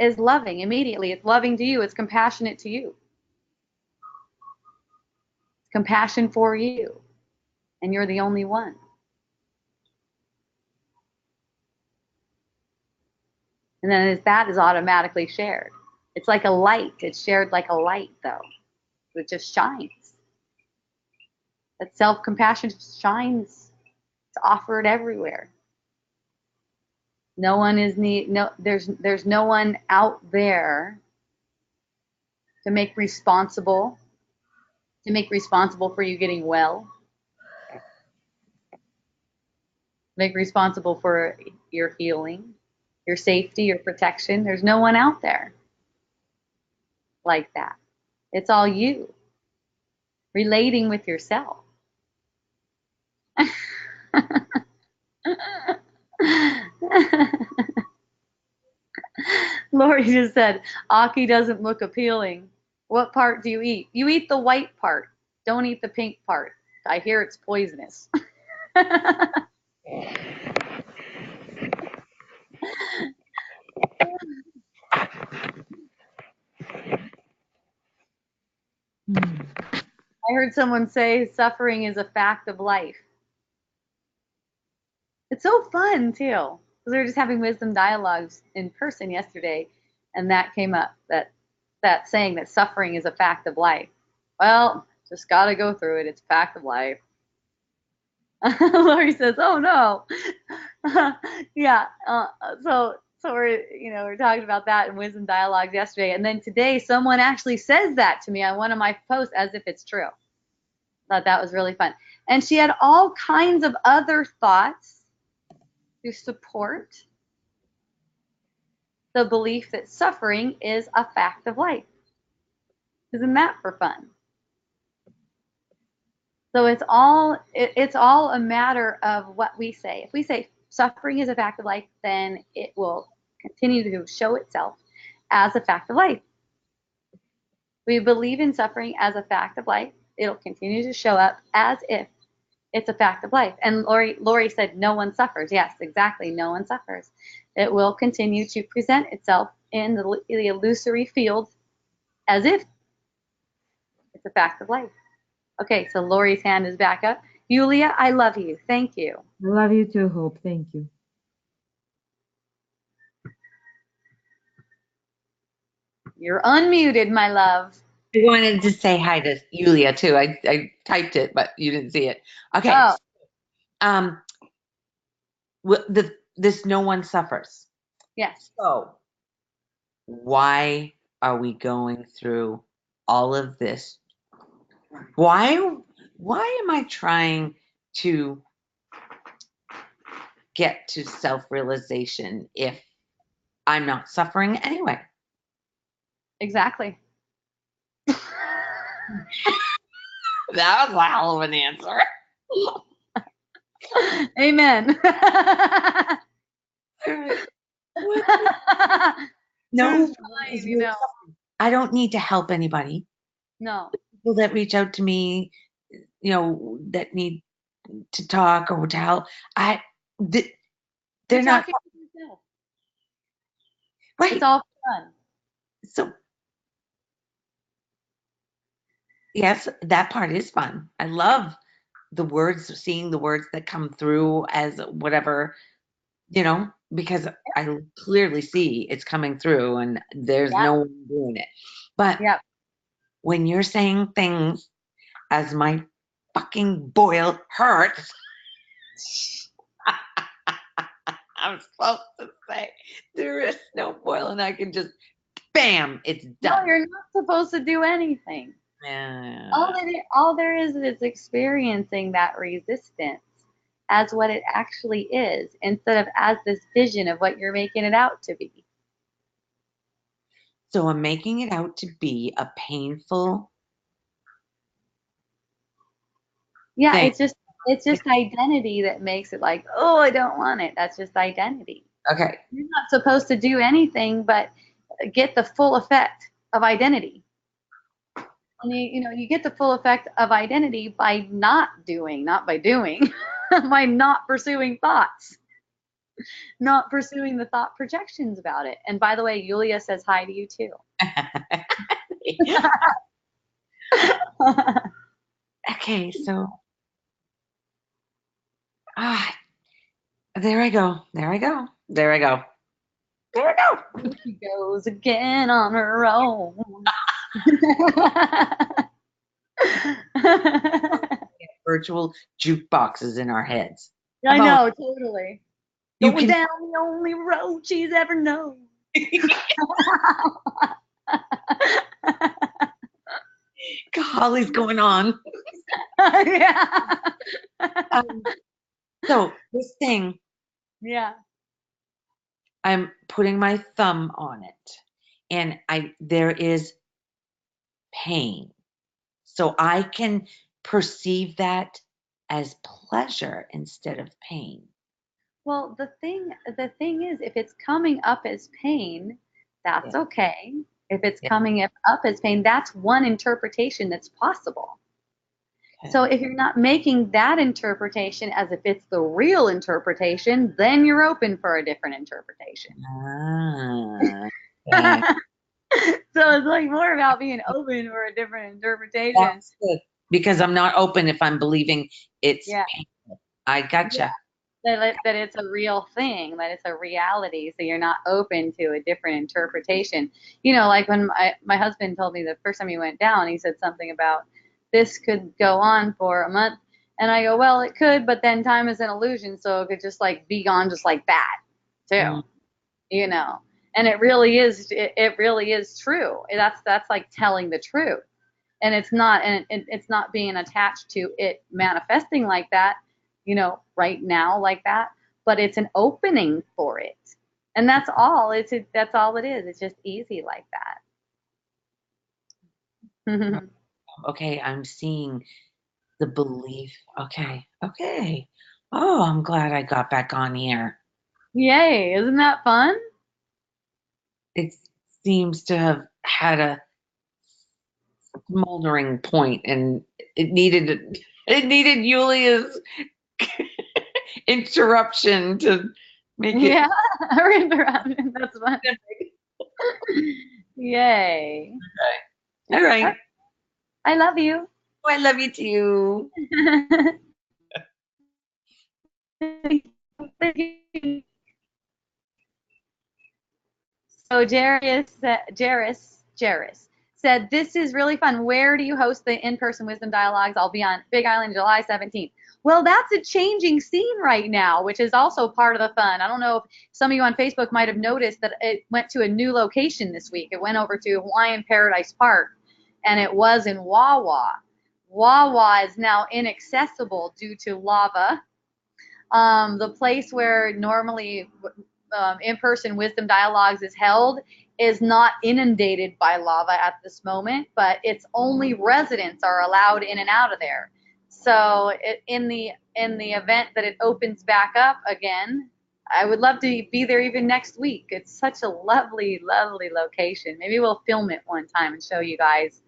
is loving immediately. It's loving to you. It's compassionate to you. It's compassion for you. And you're the only one. And then that is automatically shared. It's like a light. It's shared like a light, though. It just shines. That self-compassion shines. It's offered everywhere. No one is there's no one out there to make responsible for you getting well. Make responsible for your healing, your safety, your protection. There's no one out there like that. It's all you relating with yourself. Lori just said, Aki doesn't look appealing. What part do you eat? You eat the white part. Don't eat the pink part. I hear it's poisonous. I heard someone say suffering is a fact of life. It's so fun, too. Because we were just having wisdom dialogues in person yesterday. and that came up, that saying that suffering is a fact of life. Well, just got to go through it. It's a fact of life. Lori says, "Oh no." Yeah. So we're talking about that in Wisdom Dialogues yesterday, and then today someone actually says that to me on one of my posts as if it's true. Thought that was really fun, and she had all kinds of other thoughts to support the belief that suffering is a fact of life. Isn't that for fun? So it's all a matter of what we say. If we say suffering is a fact of life, then it will continue to show itself as a fact of life. We believe in suffering as a fact of life. It'll continue to show up as if it's a fact of life. And Lori said, no one suffers. Yes, exactly. No one suffers. It will continue to present itself in the illusory field as if it's a fact of life. Okay, so Lori's hand is back up. Yulia, I love you. Thank you. I love you too, Hope. Thank you. You're unmuted, my love. I wanted to say hi to Yulia too. I typed it, but you didn't see it. Okay. Oh. This no one suffers. Yes. So why are we going through all of this? Why am I trying to get to self-realization if I'm not suffering anyway? Exactly. That was a hell of an answer. Amen. No, fine, I don't need to help anybody. No. People that reach out to me, that need to talk or to help, they're not talking to yourself. right. It's all fun. So yes, that part is fun. I love the words, seeing the words that come through as whatever, because I clearly see it's coming through and there's no one doing it. But when you're saying things as my fucking boil hurts, I'm supposed to say there is no boil and I can just, bam, it's done. No, you're not supposed to do anything. Yeah. All there is experiencing that resistance as what it actually is, instead of as this vision of what you're making it out to be. So I'm making it out to be a painful thing. It's just identity that makes it like, oh, I don't want it. That's just identity. Okay. You're not supposed to do anything but get the full effect of identity. And you get the full effect of identity by not doing, not by doing, by not pursuing thoughts, not pursuing the thought projections about it. And by the way, Yulia says hi to you too. Okay, so there I go. She goes again on her own. Virtual jukeboxes in our heads. I know, totally. Going down the only road she's ever known. Golly's going on. Yeah. So this thing. Yeah. I'm putting my thumb on it, and there is pain. So I can perceive that as pleasure instead of pain. Well, the thing is, if it's coming up as pain, that's okay. If it's coming up as pain, that's one interpretation that's possible. Okay. So if you're not making that interpretation as if it's the real interpretation, then you're open for a different interpretation. Okay. So it's like more about being open for a different interpretation. That's good. Because I'm not open if I'm believing it's painful. I gotcha. that it's a real thing, that it's a reality, so you're not open to a different interpretation. Like when my husband told me the first time he went down, he said something about this could go on for a month. And I go, well, it could, but then time is an illusion, so it could just like be gone just like that, too. you know and it really is true. That's like telling the truth, and it's not being attached to it manifesting like that, right now like that, but it's an opening for it, and that's all it is. It's just easy like that. Okay, I'm seeing the belief. Okay, okay. Oh, I'm glad I got back on here. Yay, isn't that fun? It seems to have had a smoldering point, and it needed Yulia's interruption to make it. Yeah. That's fun. Yay. All right. I love you. Oh, I love you too. So Jairus said, this is really fun. Where do you host the in-person wisdom dialogues? I'll be on Big Island July 17th. Well, that's a changing scene right now, which is also part of the fun. I don't know if some of you on Facebook might have noticed that it went to a new location this week. It went over to Hawaiian Paradise Park, and it was in Wawa. Wawa is now inaccessible due to lava. The place where normally in-person wisdom dialogues is held is not inundated by lava at this moment, but it's only residents are allowed in and out of there. So in the event that it opens back up again, I would love to be there even next week. It's such a lovely, lovely location. Maybe we'll film it one time and show you guys.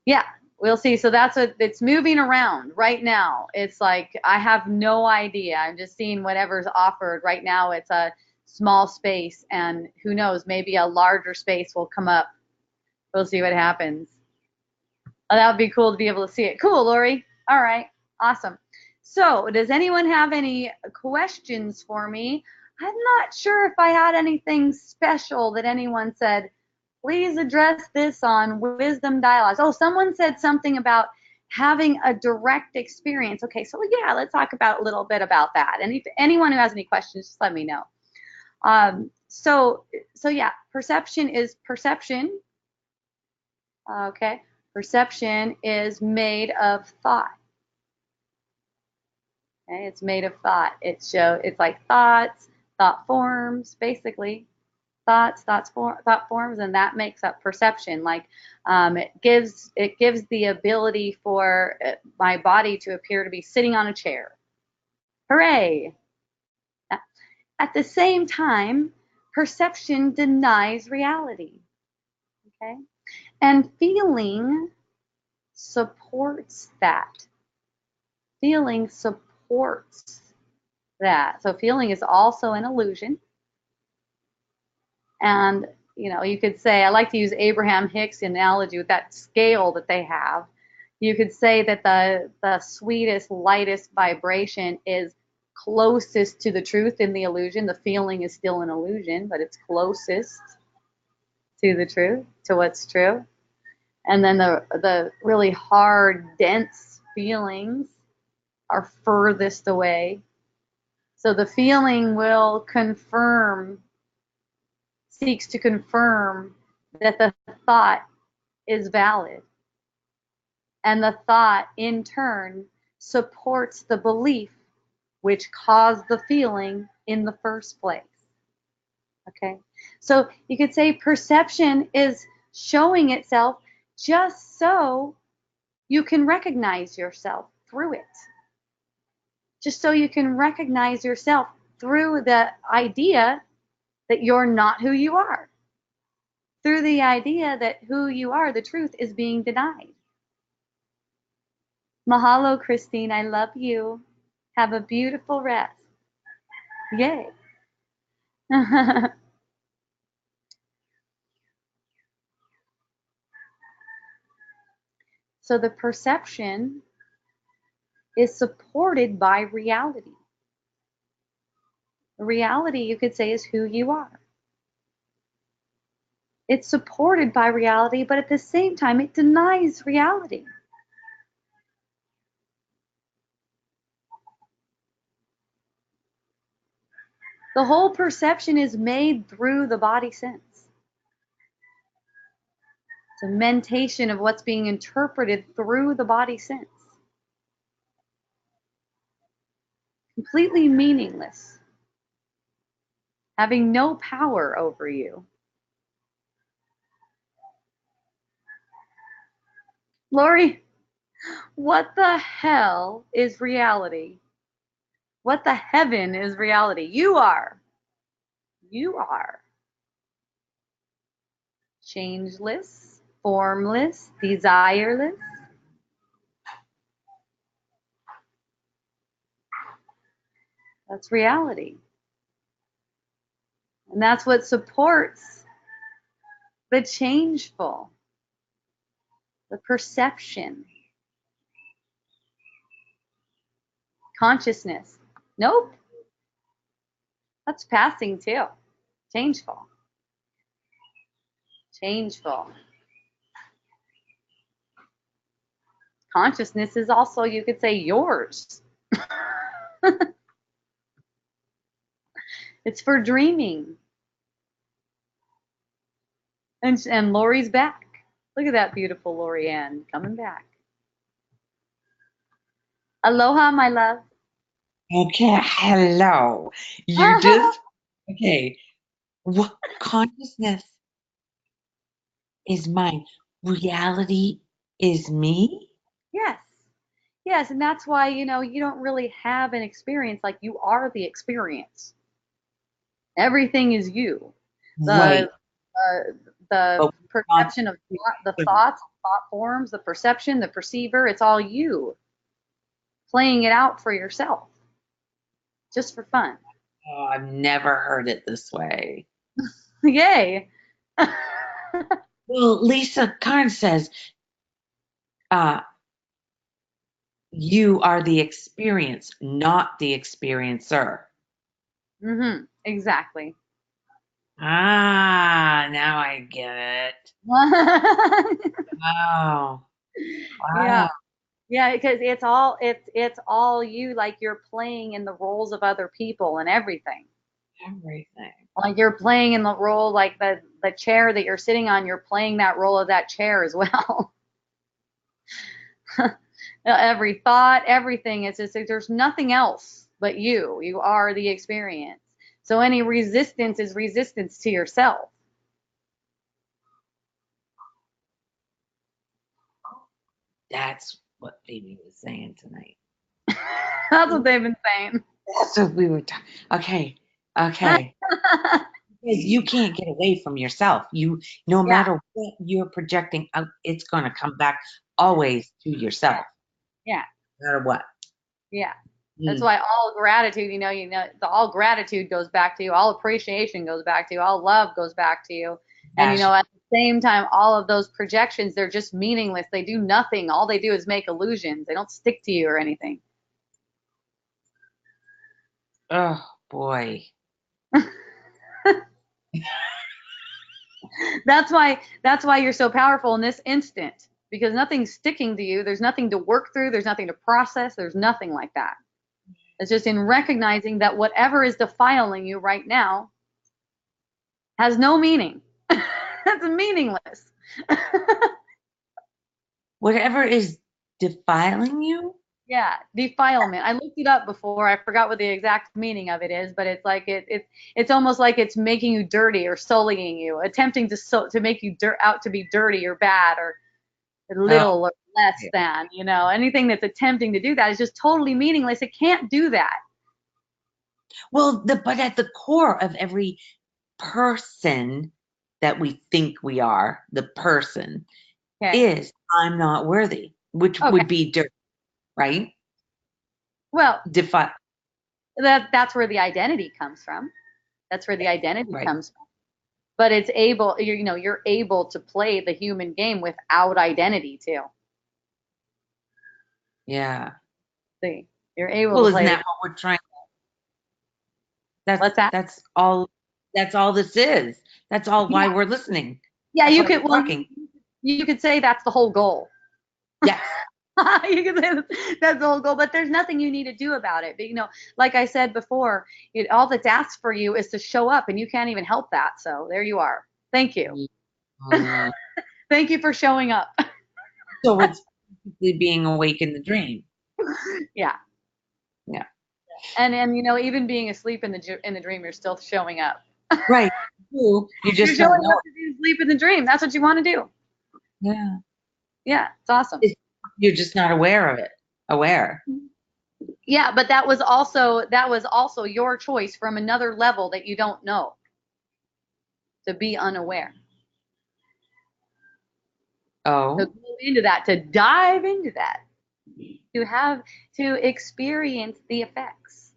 Yeah, we'll see. So it's moving around right now. It's like, I have no idea. I'm just seeing whatever's offered right now. It's a small space, and who knows, maybe a larger space will come up. We'll see what happens. Oh, that would be cool to be able to see it. Cool, Lori. All right, awesome. So does anyone have any questions for me? I'm not sure if I had anything special that anyone said, please address this on Wisdom Dialogues. Oh, someone said something about having a direct experience. Okay, so yeah, let's talk about a little bit about that. And if anyone who has any questions, just let me know. So yeah, perception is perception. Okay, perception is made of thought. Okay, it's made of thought. It's like thoughts, thought forms, basically. Thought forms, and that makes up perception. Like it gives the ability for my body to appear to be sitting on a chair. Hooray! At the same time, perception denies reality. Okay, and feeling supports that. Feeling supports that. So feeling is also an illusion. And, you could say, I like to use Abraham Hicks' analogy with that scale that they have. You could say that the sweetest, lightest vibration is closest to the truth in the illusion. The feeling is still an illusion, but it's closest to the truth, to what's true. And then the really hard, dense feelings are furthest away. So the feeling will seeks to confirm that the thought is valid. And the thought, in turn, supports the belief which caused the feeling in the first place. Okay? So you could say perception is showing itself just so you can recognize yourself through it. Just so you can recognize yourself through the idea that you're not who you are. Through the idea that who you are, the truth, is being denied. Mahalo, Christine. I love you. Have a beautiful rest. Yay. So the perception is supported by reality. Reality, you could say, is who you are. It's supported by reality, but at the same time, it denies reality. The whole perception is made through the body sense. It's a mentation of what's being interpreted through the body sense. Completely meaningless. Having no power over you. Lori, what the hell is reality? What the heaven is reality? You are. You are. Changeless, formless, desireless. That's reality. And that's what supports the changeful, the perception. Consciousness. Nope. That's passing too. Changeful. Changeful. Consciousness is also, you could say, yours. It's for dreaming. And Lori's back. Look at that beautiful Lori Ann coming back. Aloha, my love. Okay, hello. You just, okay. What consciousness is mine? Reality is me? Yes. Yes, and that's why, you don't really have an experience. Like, you are the experience. Everything is you. Right. The But perception of the thoughts, thought forms, the perception, the perceiver, it's all you playing it out for yourself, just for fun. oh, I've never heard it this way. Yay. Well, Lisa Karn says, you are the experience, not the experiencer. Exactly. Ah, now I get it. Wow. Yeah. Wow. Yeah, because it's all you, like you're playing in the roles of other people and everything. Everything. Like you're playing in the role, like the chair that you're sitting on, you're playing that role of that chair as well. Every thought, everything, it's just like there's nothing else but you. You are the experience. So any resistance is resistance to yourself. That's what Phoebe was saying tonight. That's what they've been saying. That's what we were talking. Okay. Okay. Because you can't get away from yourself. No Yeah. matter what you're projecting out, it's going to come back always to yourself. Yeah. No matter what. Yeah. That's why all gratitude, all gratitude goes back to you. All appreciation goes back to you. All love goes back to you. And, at the same time, all of those projections, they're just meaningless. They do nothing. All they do is make illusions. They don't stick to you or anything. Oh, boy. That's why you're so powerful in this instant, because nothing's sticking to you. There's nothing to work through. There's nothing to process. There's nothing like that. It's just in recognizing that whatever is defiling you right now has no meaning. It's meaningless. Whatever is defiling you? Yeah, defilement. I looked it up before. I forgot what the exact meaning of it is, but it's like it's almost like it's making you dirty or sullying you, attempting to make you out to be dirty or bad or little or less than, anything that's attempting to do that is just totally meaningless. It can't do that. Well, but at the core of every person that we think we are, the person is I'm not worthy, which would be dirt, right? Well, that's where the identity comes from. That's where the identity comes from. But it's you're able to play the human game without identity too. Yeah. See, you're able Well, to isn't play. that what we're trying? What's that? That's all. That's all this is. That's all why we're listening. Yeah, That's you why could. we're Well, talking. you could say that's the whole goal. Yes. You can say that's the whole goal, but there's nothing you need to do about it. But like I said before, all that's asked for you is to show up, and you can't even help that. So there you are. Thank you. Mm. Thank you for showing up. So it's basically being awake in the dream. Yeah. Yeah. And even being asleep in the dream, you're still showing up. Right. You You're just showing don't know. up to be asleep in the dream. That's what you want to do. Yeah. Yeah, it's awesome. You're just not aware of it. Aware. Yeah, but that was also your choice from another level that you don't know, to be unaware. Oh. To go into that, to dive into that, to experience the effects.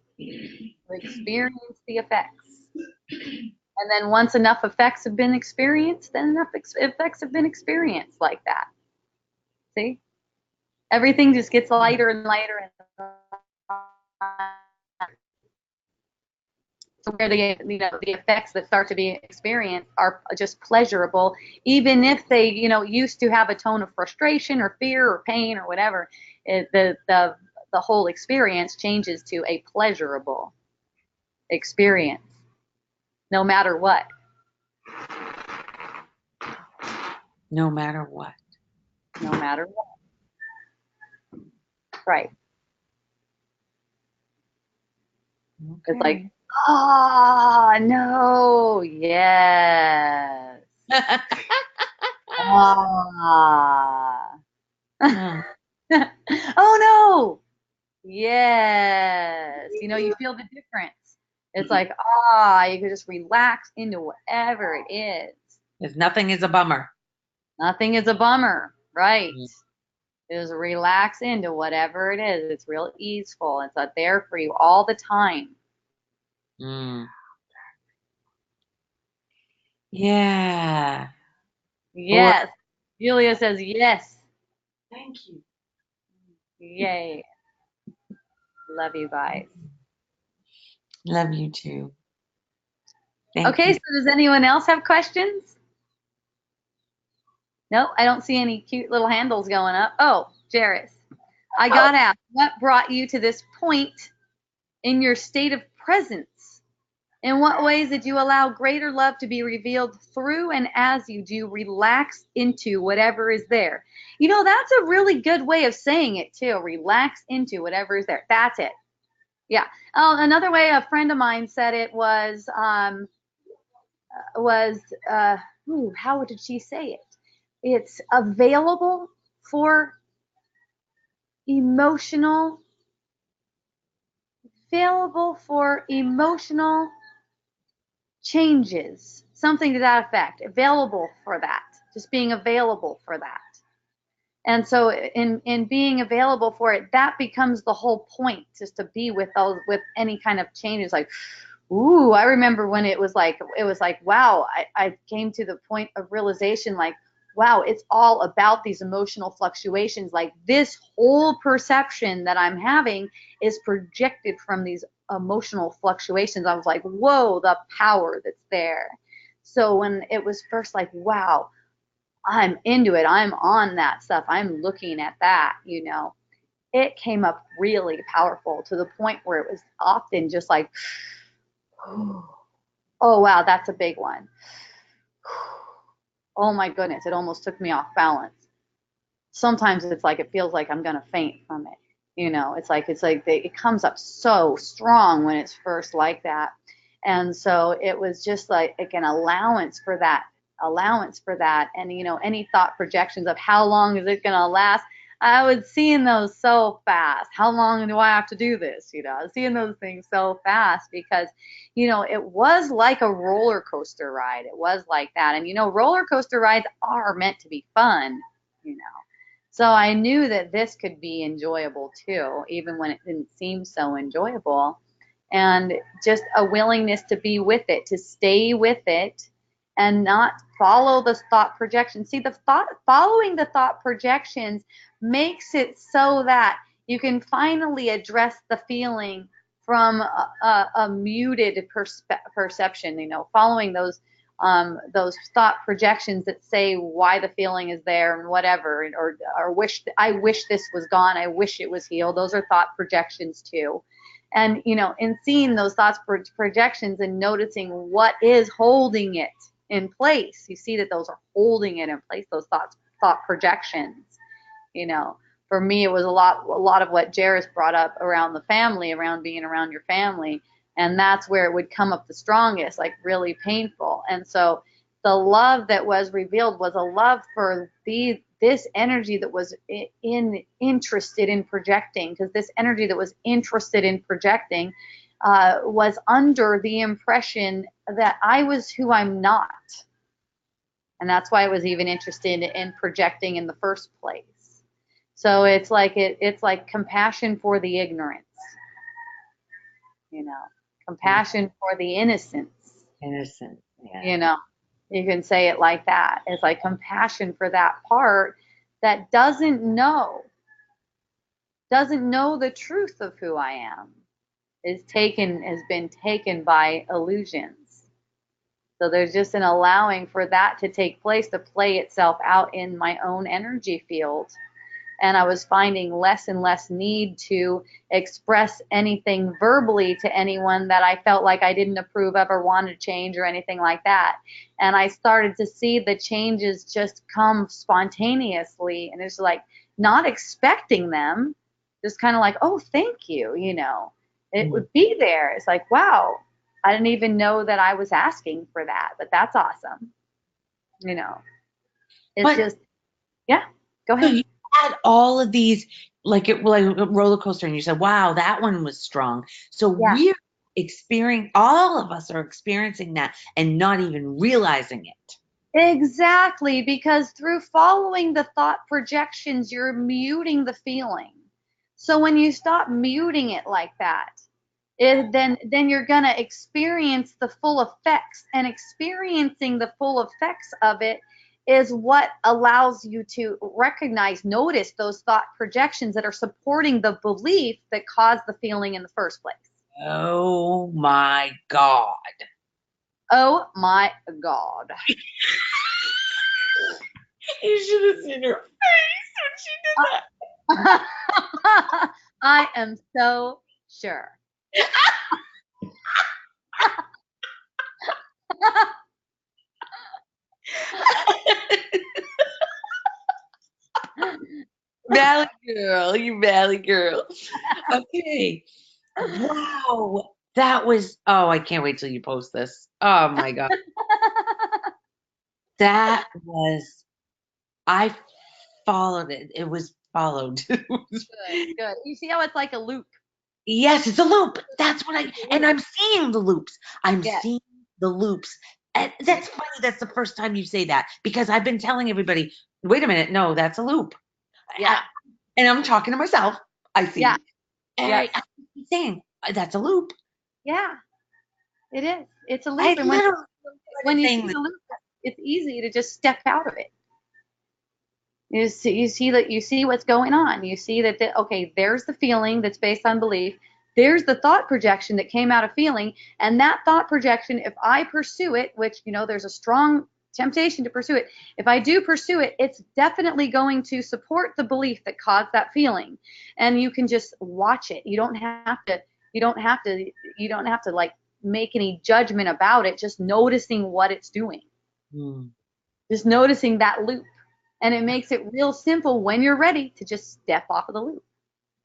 Experience the effects. And then once enough effects have been experienced, then enough effects have been experienced like that. See? Everything just gets lighter and lighter and where the effects that start to be experienced are just pleasurable, even if they used to have a tone of frustration or fear or pain or whatever. The whole experience changes to a pleasurable experience, no matter what. No matter what. No matter what. Right. Okay. It's like, no, yes. Oh no, yes. You feel the difference. It's like, you can just relax into whatever it is. Because nothing is a bummer. Nothing is a bummer, right? Just relax into whatever it is. It's real easeful. It's out there for you all the time. Yeah. Yes. Julia says yes. Thank you. Yay. Love you guys. Love you too. Okay, you. so does anyone else have questions? No, I don't see any cute little handles going up. Oh, Jairus, I got asked, what brought you to this point in your state of presence? In what ways did you allow greater love to be revealed through and as you do relax into whatever is there? That's a really good way of saying it too. Relax into whatever is there. That's it. Yeah. Oh, another way a friend of mine said it was how did she say it? It's available for emotional changes, something to that effect. Available for that, just being available for that. And so in being available for it, that becomes the whole point, just to be with any kind of changes. Like, ooh, I remember when it was like, wow, I came to the point of realization, like, wow, it's all about these emotional fluctuations. Like, this whole perception that I'm having is projected from these emotional fluctuations. I was like, whoa, the power that's there. So when it was first like, wow, I'm into it, I'm on that stuff, I'm looking at that, it came up really powerful, to the point where it was often just like, oh wow, that's a big one. Oh my goodness, it almost took me off balance. Sometimes it's like, it feels like I'm gonna faint from it. It's like it comes up so strong when it's first like that. And so it was just like an allowance for that. And any thought projections of how long is it gonna last, I was seeing those so fast. How long do I have to do this? I was seeing those things so fast, because it was like a roller coaster ride. It was like that. And roller coaster rides are meant to be fun. So I knew that this could be enjoyable too, even when it didn't seem so enjoyable. And just a willingness to be with it, to stay with it, and not follow the thought projections. See, following the thought projections makes it so that you can finally address the feeling from a muted perception, following those thought projections that say why the feeling is there and whatever, or I wish this was gone, I wish it was healed. Those are thought projections too. And in seeing those thoughts projections and noticing what is holding it in place, you see that those are holding it in place, those thought projections. For me, it was a lot of what Jairus brought up around the family, around being around your family. And that's where it would come up the strongest, like really painful. And so the love that was revealed was a love for this energy that was interested in projecting, because this energy that was interested in projecting was under the impression that I was who I'm not. And that's why I was even interested in projecting in the first place. So it's like it's like compassion for the ignorance, compassion for the innocence. Innocent, yeah. You can say it like that. It's like compassion for that part that doesn't know the truth of who I am, has been taken by illusions. So there's just an allowing for that to take place, to play itself out in my own energy field. And I was finding less and less need to express anything verbally to anyone that I felt like I didn't approve of or wanted to change or anything like that. And I started to see the changes just come spontaneously, and it's like not expecting them, just kind of like, oh, thank you, it would be there. It's like, wow, I didn't even know that I was asking for that, but that's awesome. It's yeah, go ahead. So you had all of these, like a roller coaster, and you said, wow, that one was strong. So we're all of us are experiencing that and not even realizing it. Exactly, because through following the thought projections, you're muting the feeling. So when you stop muting it like that, then you're going to experience the full effects, and experiencing the full effects of it is what allows you to notice those thought projections that are supporting the belief that caused the feeling in the first place. Oh my God. Oh my God. You should have seen her face when she did that. I am so sure. Valley girl, you Valley girl. Okay. Wow. That was, I can't wait till you post this. Oh my God. I followed it. It was followed. Good. You see how it's like a loop? Yes, it's a loop. That's what and I'm seeing the loops. Seeing the loops. And that's funny. That's the first time you say that, because I've been telling everybody, wait a minute. No, that's a loop. Yeah. And I'm talking to myself. I see. Yeah. And I keep saying, that's a loop. Yeah, it is. It's a loop. And when you see the loop, it's easy to just step out of it. You see what's going on. You see that, okay, there's the feeling that's based on belief. There's the thought projection that came out of feeling. And that thought projection, if I pursue it, which, there's a strong temptation to pursue it. If I do pursue it, it's definitely going to support the belief that caused that feeling. And you can just watch it. You don't have to like make any judgment about it. Just noticing what it's doing. Just noticing that loop. And it makes it real simple when you're ready to just step off of the loop.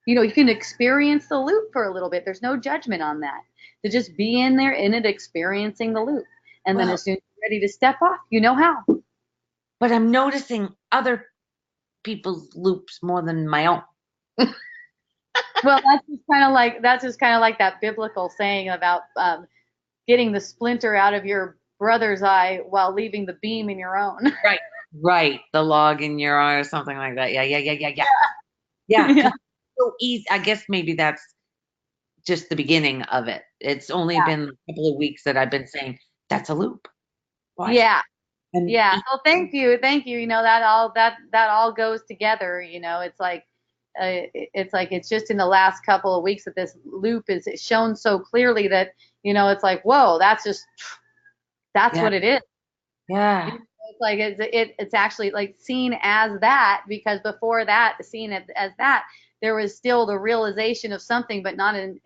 You can experience the loop for a little bit. There's no judgment on that. To just be in it, experiencing the loop. And then as soon as you're ready to step off, you know how. But I'm noticing other people's loops more than my own. Well, that's just kind of like that biblical saying about getting the splinter out of your brother's eye while leaving the beam in your own. Right. The log in your eye or something like that. Yeah. So easy. I guess maybe that's just the beginning of it. It's only been a couple of weeks that I've been saying that's a loop. Watch. Yeah. Well, thank you. That all goes together. It's like it's like it's just in the last couple of weeks that this loop is shown so clearly that, it's like, whoa, that's Yeah. what it is. Yeah. It's like it's actually like seen as that, because before that, seen as that, there was still the realization of something, but not in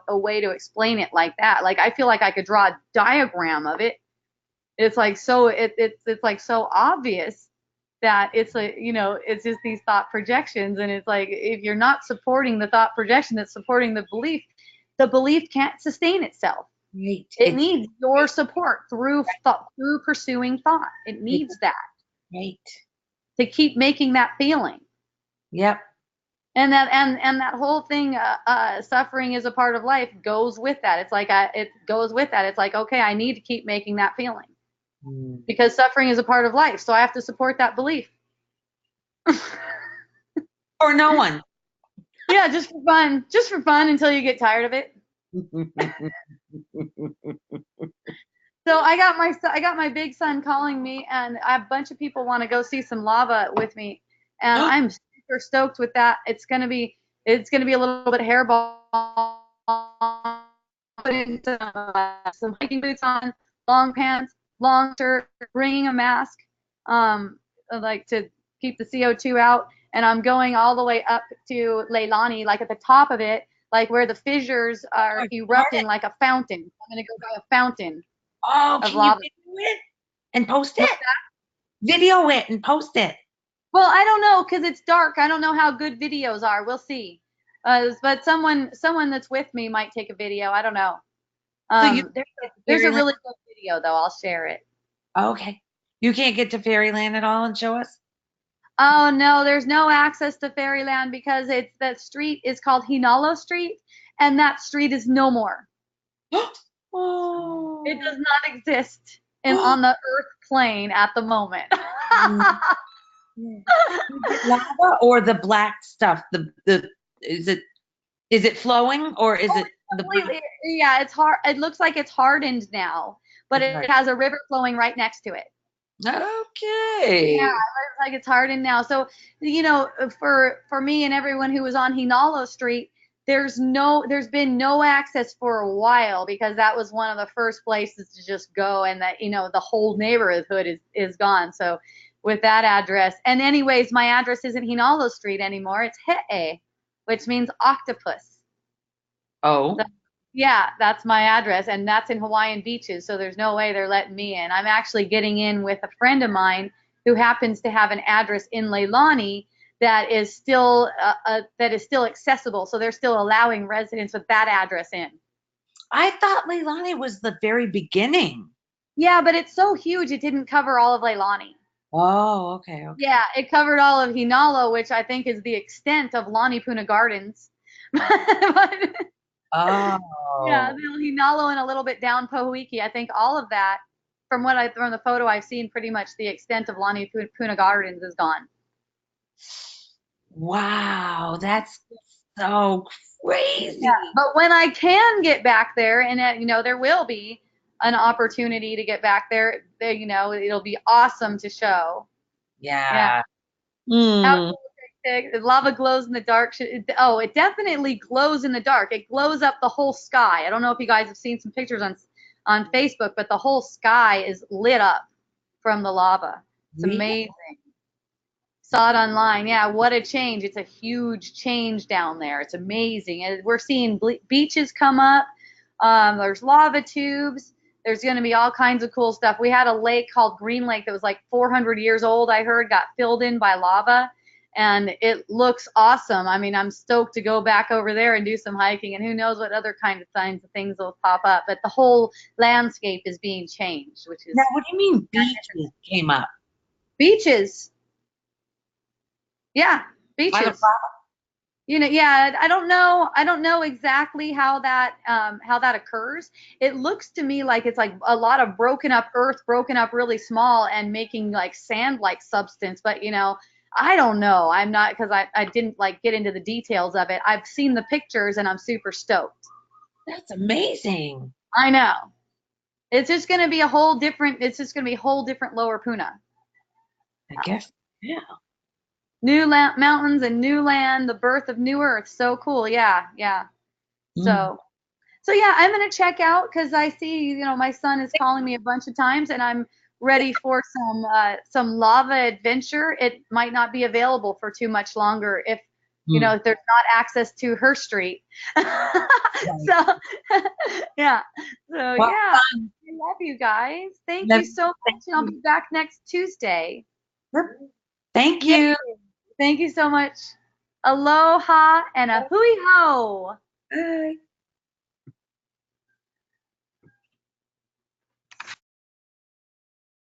a way to explain it like that. Like I feel like I could draw a diagram of it. It's like so it's like so obvious that it's like it's just these thought projections, and it's like if you're not supporting the thought projection that's supporting the belief can't sustain itself. Right. It needs your support through pursuing thought. It needs that Right. to keep making that feeling. Yep. And that whole thing, suffering is a part of life, goes with that. It's like it goes with that. It's like, okay, I need to keep making that feeling because suffering is a part of life, so I have to support that belief. Or no one. Yeah, just for fun until you get tired of it. So I got my big son calling me, and a bunch of people want to go see some lava with me, and I'm super stoked with that. It's gonna be a little bit hairball. Putting some hiking boots on, long pants, long shirt, bringing a mask, like to keep the CO2 out, and I'm going all the way up to Leilani, like at the top of it, like where the fissures are erupting like a fountain. I'm gonna go by a fountain. Oh, can you video it and post it? Video it and post it. Well, I don't know, because it's dark. I don't know how good videos are. We'll see. But someone that's with me might take a video. I don't know. There's a really good video, though. I'll share it. Okay. You can't get to Fairyland at all and show us? Oh, no, there's no access to Fairyland because that street is called Hinalo Street, and that street is no more. Oh. It does not exist on the earth plane at the moment. Lava or the black stuff? Is it flowing or is it completely? Yeah, it's hard. It looks like it's hardened now, but it has a river flowing right next to it. Okay. Yeah, it looks like it's hardened now. So for me and everyone who was on Hinalo Street, there's been no access for a while because that was one of the first places to just go, and that the whole neighborhood is gone. So with that address, and anyways, my address isn't Hinalo Street anymore. It's He'e, which means octopus. Oh. So, yeah, that's my address, and that's in Hawaiian Beaches. So there's no way they're letting me in. I'm actually getting in with a friend of mine who happens to have an address in Leilani that is still accessible. So they're still allowing residents with that address in. I thought Leilani was the very beginning. Yeah, but it's so huge it didn't cover all of Leilani. Oh, okay. Yeah, it covered all of Hinalo, which I think is the extent of Lani Puna Gardens. Oh. Yeah, Hinalo and a little bit down Pohuiki. I think all of that, from the photo I've seen, pretty much the extent of Lani Puna Gardens is gone. Wow, that's so crazy. Yeah, but when I can get back there, and there will be an opportunity to get back there, it'll be awesome to show. Yeah. Lava glows in the dark. It definitely glows in the dark. It glows up the whole sky. I don't know if you guys have seen some pictures on Facebook, but the whole sky is lit up from the lava. It's amazing. Saw it online. Yeah, what a change. It's a huge change down there. It's amazing. And we're seeing beaches come up. There's lava tubes. There's going to be all kinds of cool stuff. We had a lake called Green Lake that was like 400 years old, I heard, got filled in by lava. And it looks awesome. I mean, I'm stoked to go back over there and do some hiking, and who knows what other kinds of things will pop up. But the whole landscape is being changed, which is. Now, what do you mean beaches came up? Beaches. Yeah, beaches. Yeah, I don't know exactly how that occurs. It looks to me like it's like a lot of broken up earth, broken up really small, and making like sand-like substance. But I don't know. I'm not, because I didn't get into the details of it. I've seen the pictures and I'm super stoked. That's amazing. I know. It's just going to be a whole different Lower Puna. I guess, yeah. New mountains and new land, the birth of new earth. So cool. Yeah, yeah. So yeah, I'm gonna check out because I see, my son is calling me a bunch of times, and I'm ready for some lava adventure. It might not be available for too much longer if if there's not access to her street. So yeah. So Well, yeah, I love you guys. Thank you so much, and I'll be back next Tuesday. Thank you. Thank you so much. Aloha and a hui ho. Bye.